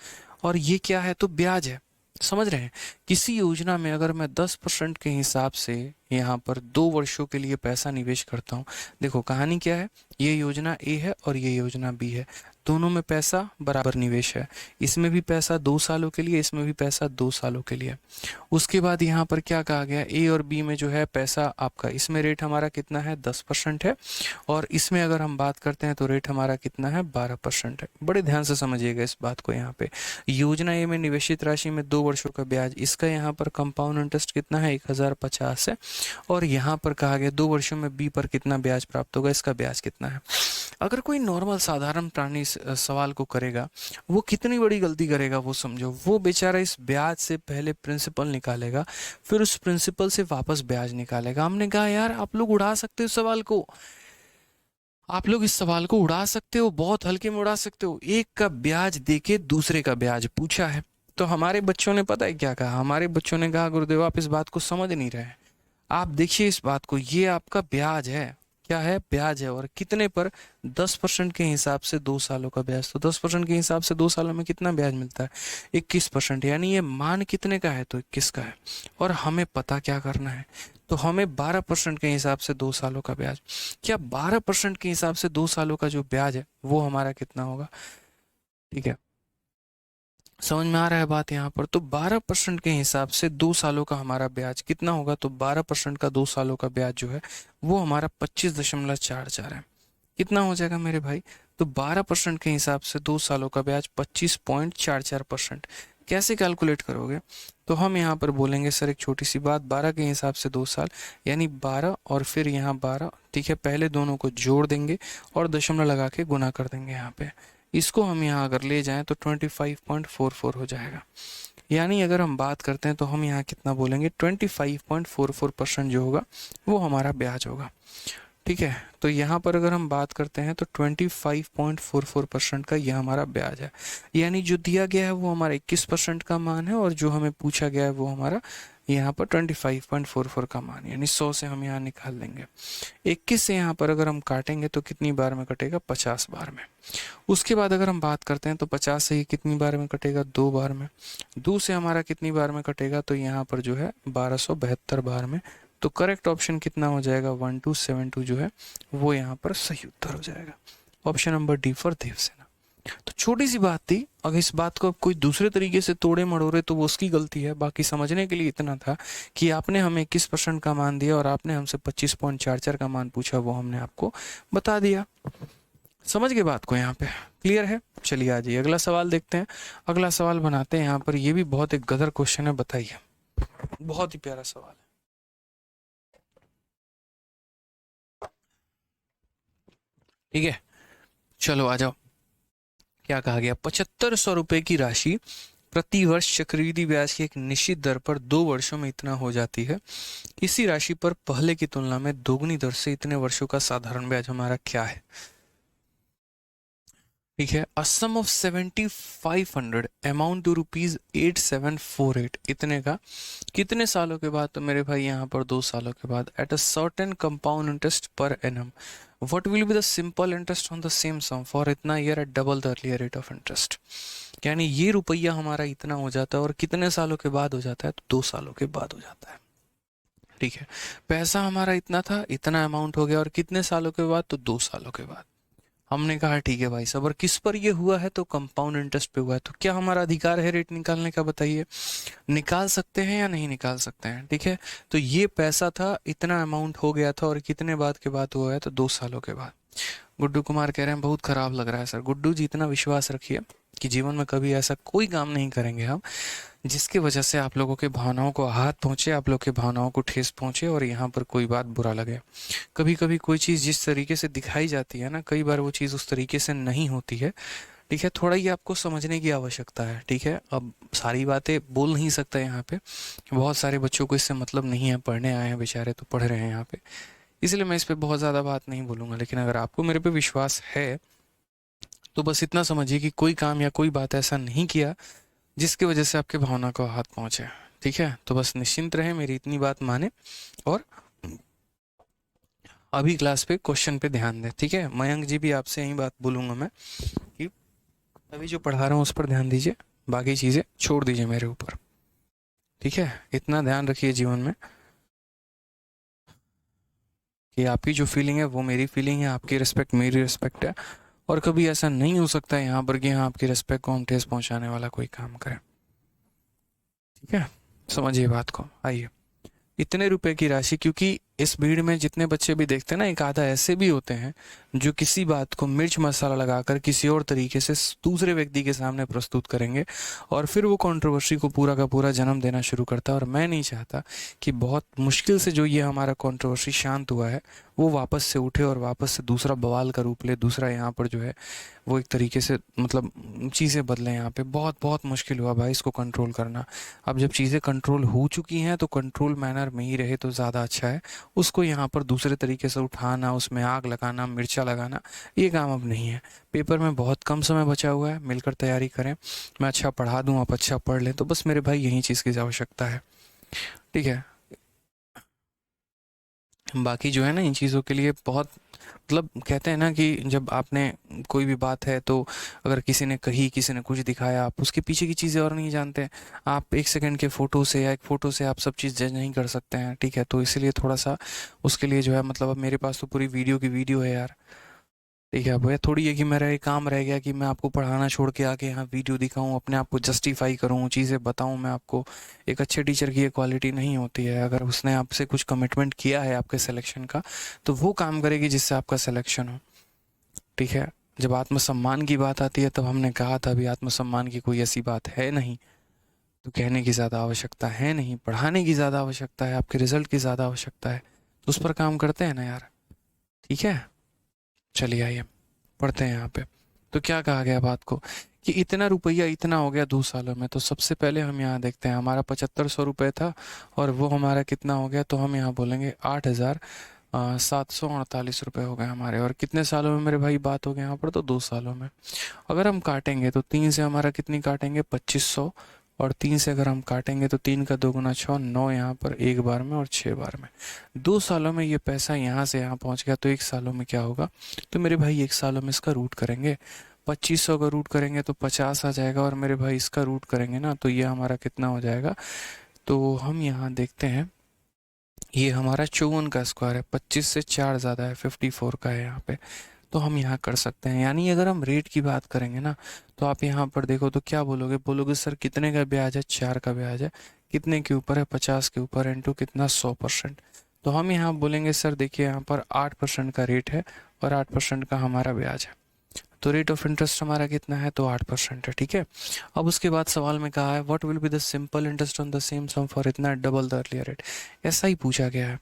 S1: और ये क्या है, तो ब्याज है। समझ रहे हैं, किसी योजना में अगर मैं 10% के हिसाब से यहाँ पर 2 वर्षों के लिए पैसा निवेश करता हूँ। देखो कहानी क्या है, ये योजना ए है और ये योजना बी है, दोनों में पैसा बराबर निवेश है। इसमें भी पैसा 2 सालों के लिए, इसमें भी पैसा 2 सालों के लिए। उसके बाद यहाँ पर क्या कहा गया, ए और बी में जो है पैसा आपका, इसमें रेट हमारा कितना है, 10% है, और इसमें अगर हम बात करते हैं तो रेट हमारा कितना है, 12% है। बड़े ध्यान से समझिएगा इस बात को। यहाँ पे योजना ए में निवेशित राशि में 2 वर्षों का ब्याज, इसका यहाँ पर कंपाउंड इंटरेस्ट कितना है, 1050 है। और यहाँ पर कहा गया 2 वर्षों में बी पर कितना ब्याज प्राप्त होगा, इसका ब्याज कितना है। अगर कोई नॉर्मल साधारण प्राणी इस सवाल को करेगा, वो कितनी बड़ी गलती करेगा, वो समझो। वो बेचारा इस ब्याज से पहले प्रिंसिपल निकालेगा, फिर उस प्रिंसिपल से वापस ब्याज निकालेगा। हमने कहा यार आप लोग उड़ा सकते हो सवाल को, आप लोग इस सवाल को उड़ा सकते हो, बहुत हल्के में उड़ा सकते हो। एक का ब्याज देके दूसरे का ब्याज पूछा है। तो हमारे बच्चों ने पता है क्या कहा, हमारे बच्चों ने कहा गुरुदेव आप इस बात को समझ नहीं रहे। आप देखिए इस बात को, ये आपका ब्याज है, क्या है, ब्याज है। और कितने पर, 10% के हिसाब से 2 सालों का ब्याज। तो 10% के हिसाब से 2 सालों में कितना ब्याज मिलता है, 21%। यानी ये मान कितने का है, तो 21 का है। और हमें पता क्या करना है, तो हमें 12% के हिसाब से 2 सालों का ब्याज। क्या 12% के हिसाब से 2 सालों का जो ब्याज है वो हमारा कितना होगा। ठीक है, समझ में आ रहा है बात यहाँ पर। तो 12% के हिसाब से 2 सालों का हमारा ब्याज कितना होगा, तो 12% का 2 सालों का ब्याज जो है वो हमारा 25.44 है। कितना हो जाएगा मेरे भाई, तो 12% के हिसाब से 2 सालों का ब्याज 25.44%। कैसे कैलकुलेट करोगे, तो हम यहाँ पर बोलेंगे सर एक छोटी सी बात, 12 के हिसाब से 2 साल यानी 12 और फिर यहाँ 12। ठीक है, पहले दोनों को जोड़ देंगे और दशमलव लगा के गुना कर देंगे यहाँ पे। इसको हम यहाँ अगर ले जाएं तो 25.44 हो जाएगा। यानी अगर हम बात करते हैं तो हम यहाँ कितना बोलेंगे, 25.44% जो होगा वो हमारा ब्याज होगा। ठीक है, तो यहाँ पर अगर हम बात करते हैं तो 25.44% का यह हमारा ब्याज है। यानी जो दिया गया है वो हमारा 21% का मान है और जो हमें पूछा गया है वो हमारा यहाँ पर 25.44 का मान, यानी 100 से हम यहाँ निकाल लेंगे। 21 से यहाँ पर अगर हम काटेंगे तो कितनी बार में कटेगा, 50 बार में। उसके बाद अगर हम बात करते हैं तो 50 से ये कितनी बार में कटेगा, 2 बार में। 2 से हमारा कितनी बार में कटेगा, तो यहाँ पर जो है 1272 बार में। तो करेक्ट ऑप्शन कितना हो जाएगा, 1272 जो है वो यहाँ पर सही उत्तर हो जाएगा। Option number D for Devsena. तो छोटी सी बात थी, अगर इस बात को कोई दूसरे तरीके से तोड़े मड़ोरे तो वो उसकी गलती है। बाकी समझने के लिए इतना था कि आपने हमें 21% का मान दिया और आपने हमसे 25.44 का मान पूछा, वो हमने आपको बता दिया। समझ गए बात को, यहाँ पे क्लियर है। चलिए आ जाइए अगला सवाल देखते हैं। अगला सवाल बनाते हैं यहाँ पर, ये भी बहुत एक गदर क्वेश्चन है, बताइए। बहुत ही प्यारा सवाल है। ठीक है, चलो आ जाओ। क्या कहा गया, 7500 रुपए की राशि प्रति वर्ष चक्रवृद्धि ब्याज की एक निश्चित दर पर 2 वर्षों में इतना हो जाती है। इसी राशि पर पहले की तुलना में दोगुनी दर से इतने वर्षों का साधारण ब्याज हमारा क्या है। ठीक है, अ सम ऑफ 7500 अमाउंट टू ₹8748, इतने का कितने सालों के बाद, तो मेरे भाई यहाँ पर 2 सालों के बाद, at a certain compound interest per annum, what will be the simple interest on the same sum for इतना year at double the earlier rate of interest. यानी ये रुपया हमारा इतना हो जाता है और कितने सालों के बाद हो जाता है, तो 2 सालों के बाद हो जाता है। ठीक है, पैसा हमारा इतना था, इतना अमाउंट हो गया और कितने सालों के बाद, तो 2 सालों के बाद। हमने कहा ठीक है भाई साहब, और किस पर ये हुआ है, तो कंपाउंड इंटरेस्ट पे हुआ है। तो क्या हमारा अधिकार है रेट निकालने का, बताइए। निकाल सकते हैं या नहीं निकाल सकते हैं। ठीक है, तो ये पैसा था, इतना अमाउंट हो गया था और कितने बाद के बाद हुआ है, तो 2 सालों के बाद। गुड्डू कुमार कह रहे हैं बहुत खराब लग रहा है सर। गुड्डू जी इतना विश्वास रखिए कि जीवन में कभी ऐसा कोई काम नहीं करेंगे हम जिसकी वजह से आप लोगों के भावनाओं को आहत पहुंचे, आप लोग के भावनाओं को ठेस पहुंचे और यहाँ पर कोई बात बुरा लगे। कभी कभी कोई चीज़ जिस तरीके से दिखाई जाती है ना, कई बार वो चीज़ उस तरीके से नहीं होती है। ठीक है, थोड़ा ही आपको समझने की आवश्यकता है। ठीक है, अब सारी बातें बोल नहीं सकता यहाँ पे, बहुत सारे बच्चों को इससे मतलब नहीं है, पढ़ने आए हैं बेचारे तो पढ़ रहे हैं यहाँ पे, इसलिए मैं इस पर बहुत ज़्यादा बात नहीं बोलूँगा। लेकिन अगर आपको मेरे पे विश्वास है तो बस इतना समझिए कि कोई काम या कोई बात ऐसा नहीं किया जिसकी वजह से आपके भावना को हाथ पहुंचे। ठीक है, तो बस निश्चिंत रहे, मेरी इतनी बात माने और अभी क्लास पे क्वेश्चन पे ध्यान दें। ठीक है, मयंक जी भी आपसे यही बात बोलूंगा मैं कि अभी जो पढ़ा रहा हूँ उस पर ध्यान दीजिए, बाकी चीज़ें छोड़ दीजिए मेरे ऊपर। ठीक है, इतना ध्यान रखिए जीवन में कि आपकी जो फीलिंग है वो मेरी फीलिंग है, आपकी रिस्पेक्ट मेरी रिस्पेक्ट है, और कभी ऐसा नहीं हो सकता है यहाँ पर कि हाँ आपकी रिस्पेक्ट को हम ठेस पहुँचाने वाला कोई काम करें। ठीक है, समझिए बात को। आइए, इतने रुपए की राशि, क्योंकि इस भीड़ में जितने बच्चे भी देखते हैं ना, एक आधा ऐसे भी होते हैं जो किसी बात को मिर्च मसाला लगाकर किसी और तरीके से दूसरे व्यक्ति के सामने प्रस्तुत करेंगे और फिर वो कंट्रोवर्सी को पूरा का पूरा जन्म देना शुरू करता है। और मैं नहीं चाहता कि बहुत मुश्किल से जो ये हमारा कंट्रोवर्सी शांत हुआ है वो वापस से उठे और वापस से दूसरा बवाल का रूप ले, दूसरा यहाँ पर जो है वो एक तरीके से मतलब चीज़ें बदलें। यहाँ पे बहुत बहुत मुश्किल हुआ भाई इसको कंट्रोल करना। अब जब चीज़ें कंट्रोल हो चुकी हैं तो कंट्रोल मैनर में ही रहे तो ज़्यादा अच्छा है। उसको यहाँ पर दूसरे तरीके से उठाना, उसमें आग लगाना, मिर्चा लगाना, ये काम अब नहीं है। पेपर में बहुत कम समय बचा हुआ है, मिलकर तैयारी करें। मैं अच्छा पढ़ा दूँ, आप अच्छा पढ़ लें, तो बस मेरे भाई यही चीज़ की आवश्यकता है। ठीक है, बाकी जो है ना इन चीज़ों के लिए बहुत मतलब कहते हैं ना कि जब आपने कोई भी बात है तो अगर किसी ने कही, किसी ने कुछ दिखाया, आप उसके पीछे की चीज़ें और नहीं जानते। आप 1 सेकंड के फ़ोटो से या एक फ़ोटो से आप सब चीज़ जज नहीं कर सकते हैं। ठीक है, तो इसीलिए थोड़ा सा उसके लिए जो है मतलब अब मेरे पास तो पूरी वीडियो की वीडियो है यार। ठीक है, अब ये थोड़ी है कि मेरा एक काम रह गया कि मैं आपको पढ़ाना छोड़ के आके यहाँ वीडियो दिखाऊं, अपने आप को जस्टिफाई करूँ, चीज़ें बताऊं मैं आपको। एक अच्छे टीचर की ये क्वालिटी नहीं होती है। अगर उसने आपसे कुछ कमिटमेंट किया है आपके सिलेक्शन का तो वो काम करेगी जिससे आपका सिलेक्शन हो। ठीक है, जब आत्मसम्मान की बात आती है तब हमने कहा था अभी आत्मसम्मान की कोई ऐसी बात है नहीं, तो कहने की ज़्यादा आवश्यकता है नहीं, पढ़ाने की ज़्यादा आवश्यकता है, आपके रिजल्ट की ज़्यादा आवश्यकता है, तो उस पर काम करते हैं ना यार। ठीक है, चलिए आइए पढ़ते हैं यहाँ पे। तो क्या कहा गया बात को कि इतना रुपया इतना हो गया 2 सालों में। तो सबसे पहले हम यहाँ देखते हैं, हमारा 7500 रुपये था और वो हमारा कितना हो गया, तो हम यहाँ बोलेंगे 8748 रुपये हो गए हमारे। और कितने सालों में मेरे भाई बात हो गई यहाँ पर, तो 2 सालों में। अगर हम काटेंगे तो 3 से हमारा कितनी काटेंगे, 2500 और 3 से अगर हम काटेंगे तो 3 का 2 गुना 6, 9 यहाँ पर एक बार में और 6 बार में। 2 सालों में ये पैसा यहाँ से यहाँ पहुँच गया, तो 1 सालों में क्या होगा? तो मेरे भाई 1 सालों में इसका रूट करेंगे, 2500 का रूट करेंगे तो 50 आ जाएगा, और मेरे भाई इसका रूट करेंगे ना तो ये हमारा कितना हो जाएगा? तो हम यहाँ देखते हैं, ये हमारा 54 का स्क्वायर है, 25 से 4 ज़्यादा है, 54 का है यहाँ पे। तो हम यहाँ कर सकते हैं। यानी अगर हम रेट की बात करेंगे ना, तो आप यहाँ पर देखो तो क्या बोलोगे? बोलोगे सर कितने का ब्याज है? 4 का ब्याज है। कितने के ऊपर है? 50 के ऊपर, इंटू कितना? 100%। तो हम यहाँ बोलेंगे सर देखिए यहाँ पर 8% का रेट है और 8% का हमारा ब्याज है, तो रेट ऑफ इंटरेस्ट हमारा कितना है? तो 8% है। ठीक है। अब उसके बाद सवाल में कहा है what will be the simple interest on the same sum for इतना डबल द अर्लियर रेट। ऐसा ही पूछा गया है।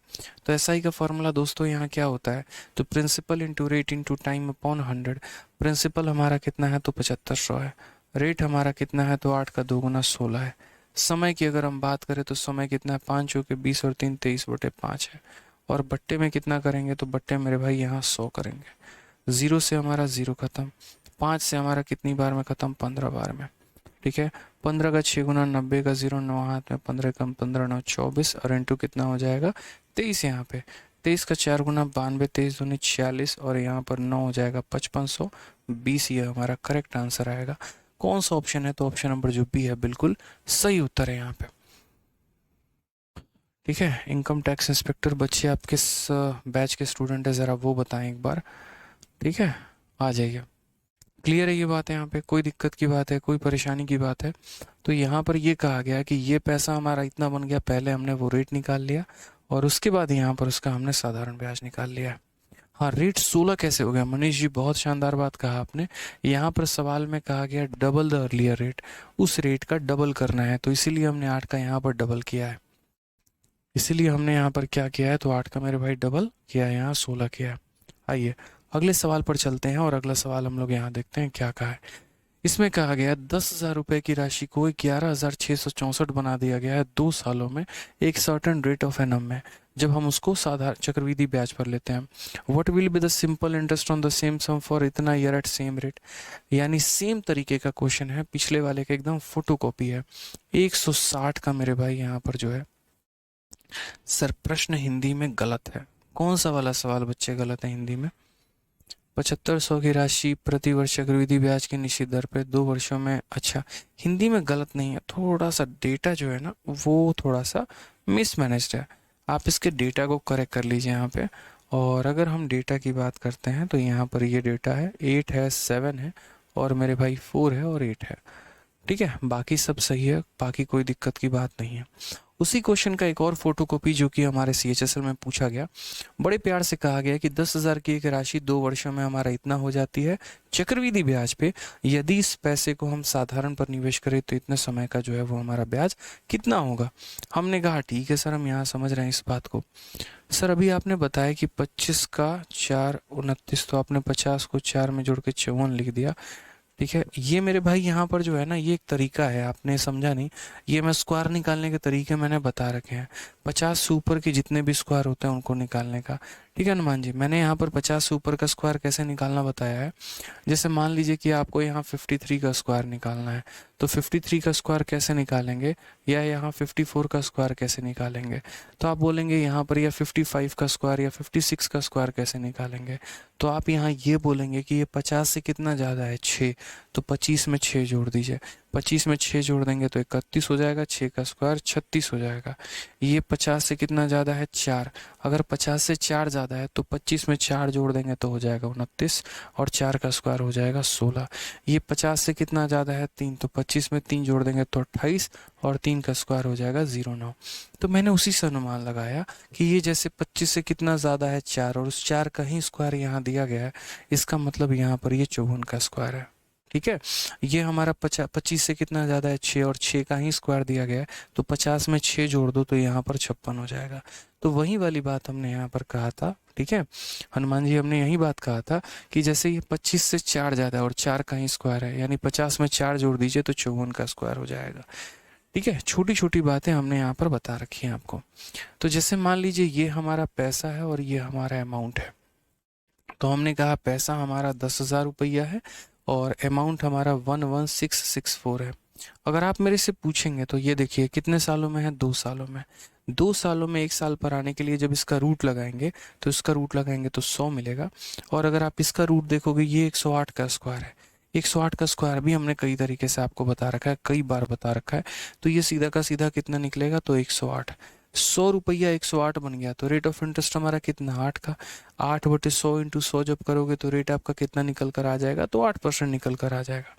S1: तो ऐसा ही का फॉर्मूला दोस्तों यहाँ क्या होता है? तो principal into rate into time upon 100। Principal हमारा कितना है? तो 7500 है। रेट हमारा कितना है? तो 8 का 2 गुना 16 है। समय की अगर हम बात करें तो समय कितना है? 5 चौके 20 और 3 23/5 है। और बट्टे में कितना करेंगे? तो बट्टे मेरे भाई यहाँ 100 करेंगे। 0 से हमारा 0 खत्म, 5 से हमारा कितनी बार में खत्म? 15 बार में। ठीक है। 15 का 6 गुना 90 का 0, 9 हाथ में, 15 कम 15 9 24, और इंटू कितना हो जाएगा? 23 यहाँ पे। 23 का 4 गुना 92, 23 दूनी 46, और यहाँ पर 9 हो जाएगा 5520। ये हमारा करेक्ट आंसर आएगा। कौन सा ऑप्शन है? तो ऑप्शन नंबर जो बी है बिल्कुल सही उत्तर है यहाँ पे। ठीक है। इनकम टैक्स इंस्पेक्टर बच्चे आप किस बैच के स्टूडेंट है, ज़रा वो बताएं एक बार। ठीक है, आ जाइए। क्लियर है ये बात है? यहाँ पे कोई दिक्कत की बात है, कोई परेशानी की बात है? तो यहाँ पर ये कहा गया कि ये पैसा हमारा इतना बन गया, पहले हमने वो रेट निकाल लिया और उसके बाद यहाँ पर उसका हमने साधारण ब्याज निकाल लिया। हाँ, रेट 16 कैसे हो गया? मनीष जी बहुत शानदार बात कहा आपने। यहाँ पर सवाल में कहा गया डबल द अर्लियर रेट, उस रेट का डबल करना है, तो इसीलिए हमने 8 का यहाँ पर डबल किया है। इसीलिए हमने यहाँ पर क्या किया है? तो 8 का मेरे भाई डबल किया है, यहाँ 16 किया है। आइए अगले सवाल पर चलते हैं, और अगला सवाल हम लोग यहाँ देखते हैं क्या कहा है। इसमें कहा गया 10,000 रुपये की राशि को 11,664 बना दिया गया है 2 सालों में एक सर्टेन रेट ऑफ एनम में, जब हम उसको साधारण चक्रवृद्धि ब्याज पर लेते हैं। What will be the simple interest on the same sum for इतना ईयर एट सेम रेट। यानी सेम तरीके का क्वेश्चन है, पिछले वाले का एकदम फोटोकॉपी है। 160 का मेरे भाई यहाँ पर जो है सर प्रश्न हिंदी में गलत है। कौन सा वाला सवाल बच्चे गलत है हिंदी में? 7500 की राशि प्रति वर्ष चक्रवृद्धि ब्याज की निश्चित दर पे 2 वर्षों में। अच्छा, हिंदी में गलत नहीं है, थोड़ा सा डेटा जो है ना वो थोड़ा सा मिसमैनेज्ड है। आप इसके डेटा को करेक्ट कर लीजिए यहाँ पे। और अगर हम डेटा की बात करते हैं तो यहाँ पर ये डेटा है 8 है 7 है और मेरे भाई 4 है और 8 है। ठीक है, बाकी सब सही है, बाकी कोई दिक्कत की बात नहीं है। उसी क्वेश्चन का एक और फोटोकॉपी जो कि हमारे CHSL में पूछा गया, बड़े प्यार से कहा गया कि 10,000 की एक राशि 2 वर्षों में हमारा इतना हो जाती है चक्रवृद्धि ब्याज पे। यदि इस पैसे को हम साधारण पर निवेश करें तो इतने समय का जो है वो हमारा ब्याज कितना होगा। हमने कहा ठीक है सर, हम यहाँ समझ रहे हैं इस बात को। सर अभी आपने बताया कि 25 का 4 29, तो आपने 50 को 4 में जोड़ के 54 लिख दिया। ठीक है, ये मेरे भाई यहाँ पर जो है ना ये एक तरीका है, आपने समझा नहीं। ये मैं स्क्वायर निकालने के तरीके मैंने बता रखे हैं। 50 से ऊपर के जितने भी स्क्वायर होते हैं उनको निकालने का। ठीक है हनुमान जी, मैंने यहाँ पर 50 से ऊपर का स्क्वायर कैसे निकालना बताया है। जैसे मान लीजिए कि आपको यहाँ 53 का स्क्वायर निकालना है, तो 53 का स्क्वायर कैसे निकालेंगे, या यहाँ 54 का स्क्वायर कैसे निकालेंगे। तो आप बोलेंगे यहाँ पर या 55 का स्क्वायर या 56 का स्क्वायर कैसे निकालेंगे। तो आप यहाँ ये बोलेंगे कि ये 50 से कितना ज़्यादा है 6, तो 25 में 6 जोड़ दीजिए। 25 में 6 जोड़ देंगे तो 31 हो जाएगा, 6 का स्क्वायर 36 हो जाएगा। ये 50 से कितना ज़्यादा है 4, अगर 50 से 4 ज़्यादा है तो 25 में 4 जोड़ देंगे तो हो जाएगा 29, और 4 का स्क्वायर हो जाएगा 16। ये 50 से कितना ज़्यादा है 3, तो 25 में 3 जोड़ देंगे तो 28, और 3 का स्क्वायर हो जाएगा 09। तो मैंने उसी से अनुमान लगाया कि ये जैसे 25 से कितना ज़्यादा है 4, और उस 4 का ही स्क्वायर यहाँ दिया गया है, इसका मतलब यहाँ पर ये 54 का स्क्वायर है। ठीक है, ये हमारा 25 से कितना ज़्यादा है 6, और 6 का ही स्क्वायर दिया गया है, तो 50 में 6 जोड़ दो तो यहाँ पर 56 हो जाएगा। तो वही वाली बात हमने यहाँ पर कहा था। ठीक है हनुमान जी, हमने यही बात कहा था कि जैसे ये 25 से 4 ज़्यादा है और 4 का ही स्क्वायर है, यानी 50 में 4 जोड़ दीजिए तो 54 का स्क्वायर हो जाएगा। ठीक है, छोटी छोटी बातें हमने यहाँ पर बता रखी हैं आपको। तो जैसे मान लीजिए ये हमारा पैसा है और ये हमारा अमाउंट है। तो हमने कहा पैसा हमारा 10,000 रुपया है और अमाउंट हमारा 11664 है। अगर आप मेरे से पूछेंगे तो ये देखिए कितने सालों में है, 2 सालों में। 2 सालों में 1 साल पर आने के लिए जब इसका रूट लगाएंगे तो इसका रूट लगाएंगे तो 100 मिलेगा। और अगर आप इसका रूट देखोगे, ये 108 का स्क्वायर है। 108 का स्क्वायर भी हमने कई तरीके से आपको बता रखा है, कई बार बता रखा है। तो ये सीधा का सीधा कितना निकलेगा, तो 108। 100 रुपया 108 बन गया, तो रेट ऑफ इंटरेस्ट हमारा कितना, 8 का। 8/100 × 100 जब करोगे तो रेट आपका कितना निकल कर आ जाएगा, तो 8% निकल कर आ जाएगा।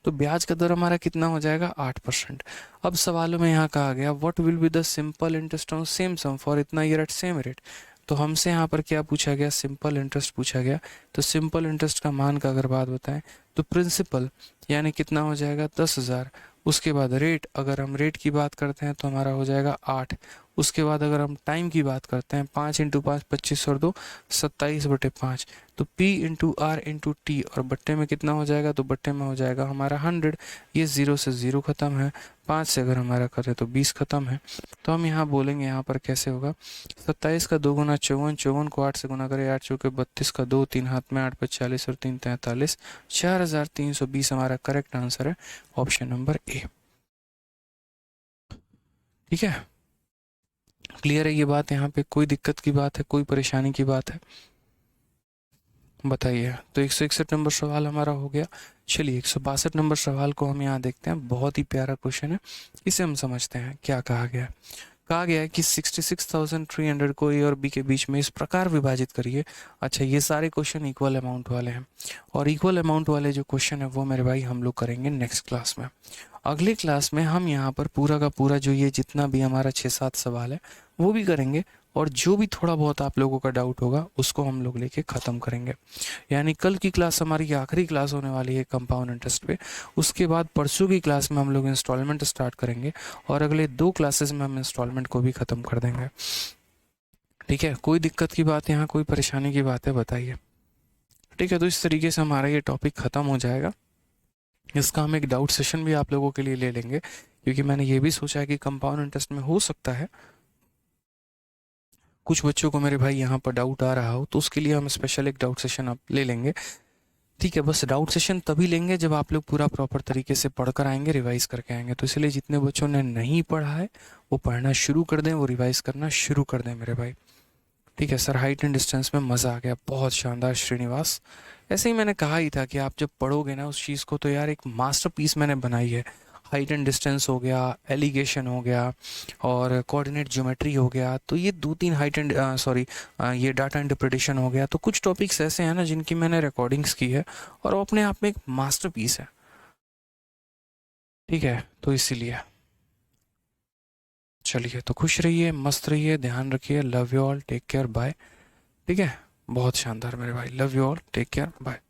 S1: तो ब्याज का दर हमारा कितना हो जाएगा, 8%। अब सवालों में यहाँ कहा गया what will be the simple interest on same sum for इतना ईयर एट सेम रेट। तो हमसे यहाँ पर क्या पूछा गया, सिंपल इंटरेस्ट पूछा गया। तो सिंपल इंटरेस्ट का मान का अगर बात बताएं तो प्रिंसिपल यानी कितना हो जाएगा, 10,000। उसके बाद रेट, अगर हम रेट की बात करते हैं तो हमारा हो जाएगा 8। उसके बाद अगर हम टाइम की बात करते हैं, 5 × 5 25 और 2 27/5। तो P/R/T, और बट्टे में कितना हो जाएगा, तो बट्टे में हो जाएगा हमारा 100। ये 0 से 0 खत्म है, 5 से अगर हमारा करें तो 20 खत्म है। तो हम यहाँ बोलेंगे यहाँ पर कैसे होगा, 27 का 2 × 54, 54 को 8 से गुना करें, 8 चौके 32 का 2, 3 हाथ में 8 × 40 और 3 × 43, 4320 हमारा करेक्ट आंसर है, ऑप्शन नंबर ए। ठीक है, क्लियर है ये बात, यहाँ पे कोई दिक्कत की बात है, कोई परेशानी की बात है, बताइए। तो 161 नंबर सवाल हमारा हो गया। चलिए 162 नंबर सवाल को हम यहाँ देखते हैं, बहुत ही प्यारा क्वेश्चन है, इसे हम समझते हैं क्या कहा गया है। कहा गया है कि 66,300 को ए और बी के बीच में इस प्रकार विभाजित करिए। अच्छा, ये सारे क्वेश्चन इक्वल अमाउंट वाले हैं, और इक्वल अमाउंट वाले जो क्वेश्चन है वो मेरे भाई हम लोग करेंगे नेक्स्ट क्लास में। अगले क्लास में हम यहाँ पर पूरा का पूरा जो ये जितना भी हमारा 6-7 सवाल है वो भी करेंगे, और जो भी थोड़ा बहुत आप लोगों का डाउट होगा उसको हम लोग लेके ख़त्म करेंगे। यानी कल की क्लास हमारी आखिरी क्लास होने वाली है कंपाउंड इंटरेस्ट पे। उसके बाद परसों की क्लास में हम लोग इंस्टॉलमेंट स्टार्ट करेंगे, और अगले 2 क्लासेस में हम इंस्टॉलमेंट को भी ख़त्म कर देंगे। ठीक है, कोई दिक्कत की बात यहाँ, कोई परेशानी की बात है, बताइए। ठीक है, तो इस तरीके से हमारा ये टॉपिक ख़त्म हो जाएगा। इसका हम एक डाउट सेशन भी आप लोगों के लिए ले लेंगे, क्योंकि मैंने ये भी सोचा है कि कंपाउंड इंटरेस्ट में हो सकता है कुछ बच्चों को मेरे भाई यहाँ पर डाउट आ रहा हो, तो उसके लिए हम स्पेशल एक डाउट सेशन आप ले लेंगे। ठीक है, बस डाउट सेशन तभी लेंगे जब आप लोग पूरा प्रॉपर तरीके से पढ़कर आएंगे, रिवाइज करके आएंगे। तो इसलिए जितने बच्चों ने नहीं पढ़ा है वो पढ़ना शुरू कर दें, वो रिवाइज करना शुरू कर दें मेरे भाई। ठीक है सर, हाइट एंड डिस्टेंस में मज़ा आ गया, बहुत शानदार श्रीनिवास। ऐसे ही मैंने कहा ही था कि आप जब पढ़ोगे ना उस चीज़ को, तो यार एक मास्टरपीस मैंने बनाई है। हाइट एंड डिस्टेंस हो गया, एलिगेशन हो गया, और कोऑर्डिनेट ज्योमेट्री हो गया। तो ये 2-3 हाइट एंड ये डाटा इंटरप्रिटेशन हो गया। तो कुछ टॉपिक्स ऐसे हैं ना जिनकी मैंने रिकॉर्डिंग्स की है, और वो अपने आप में एक मास्टरपीस है। ठीक है, तो इसीलिए चलिए, तो खुश रहिए, मस्त रहिए, ध्यान रखिए। Love you all, take care, bye. ठीक है, बहुत शानदार मेरे भाई, love you all, take care, bye.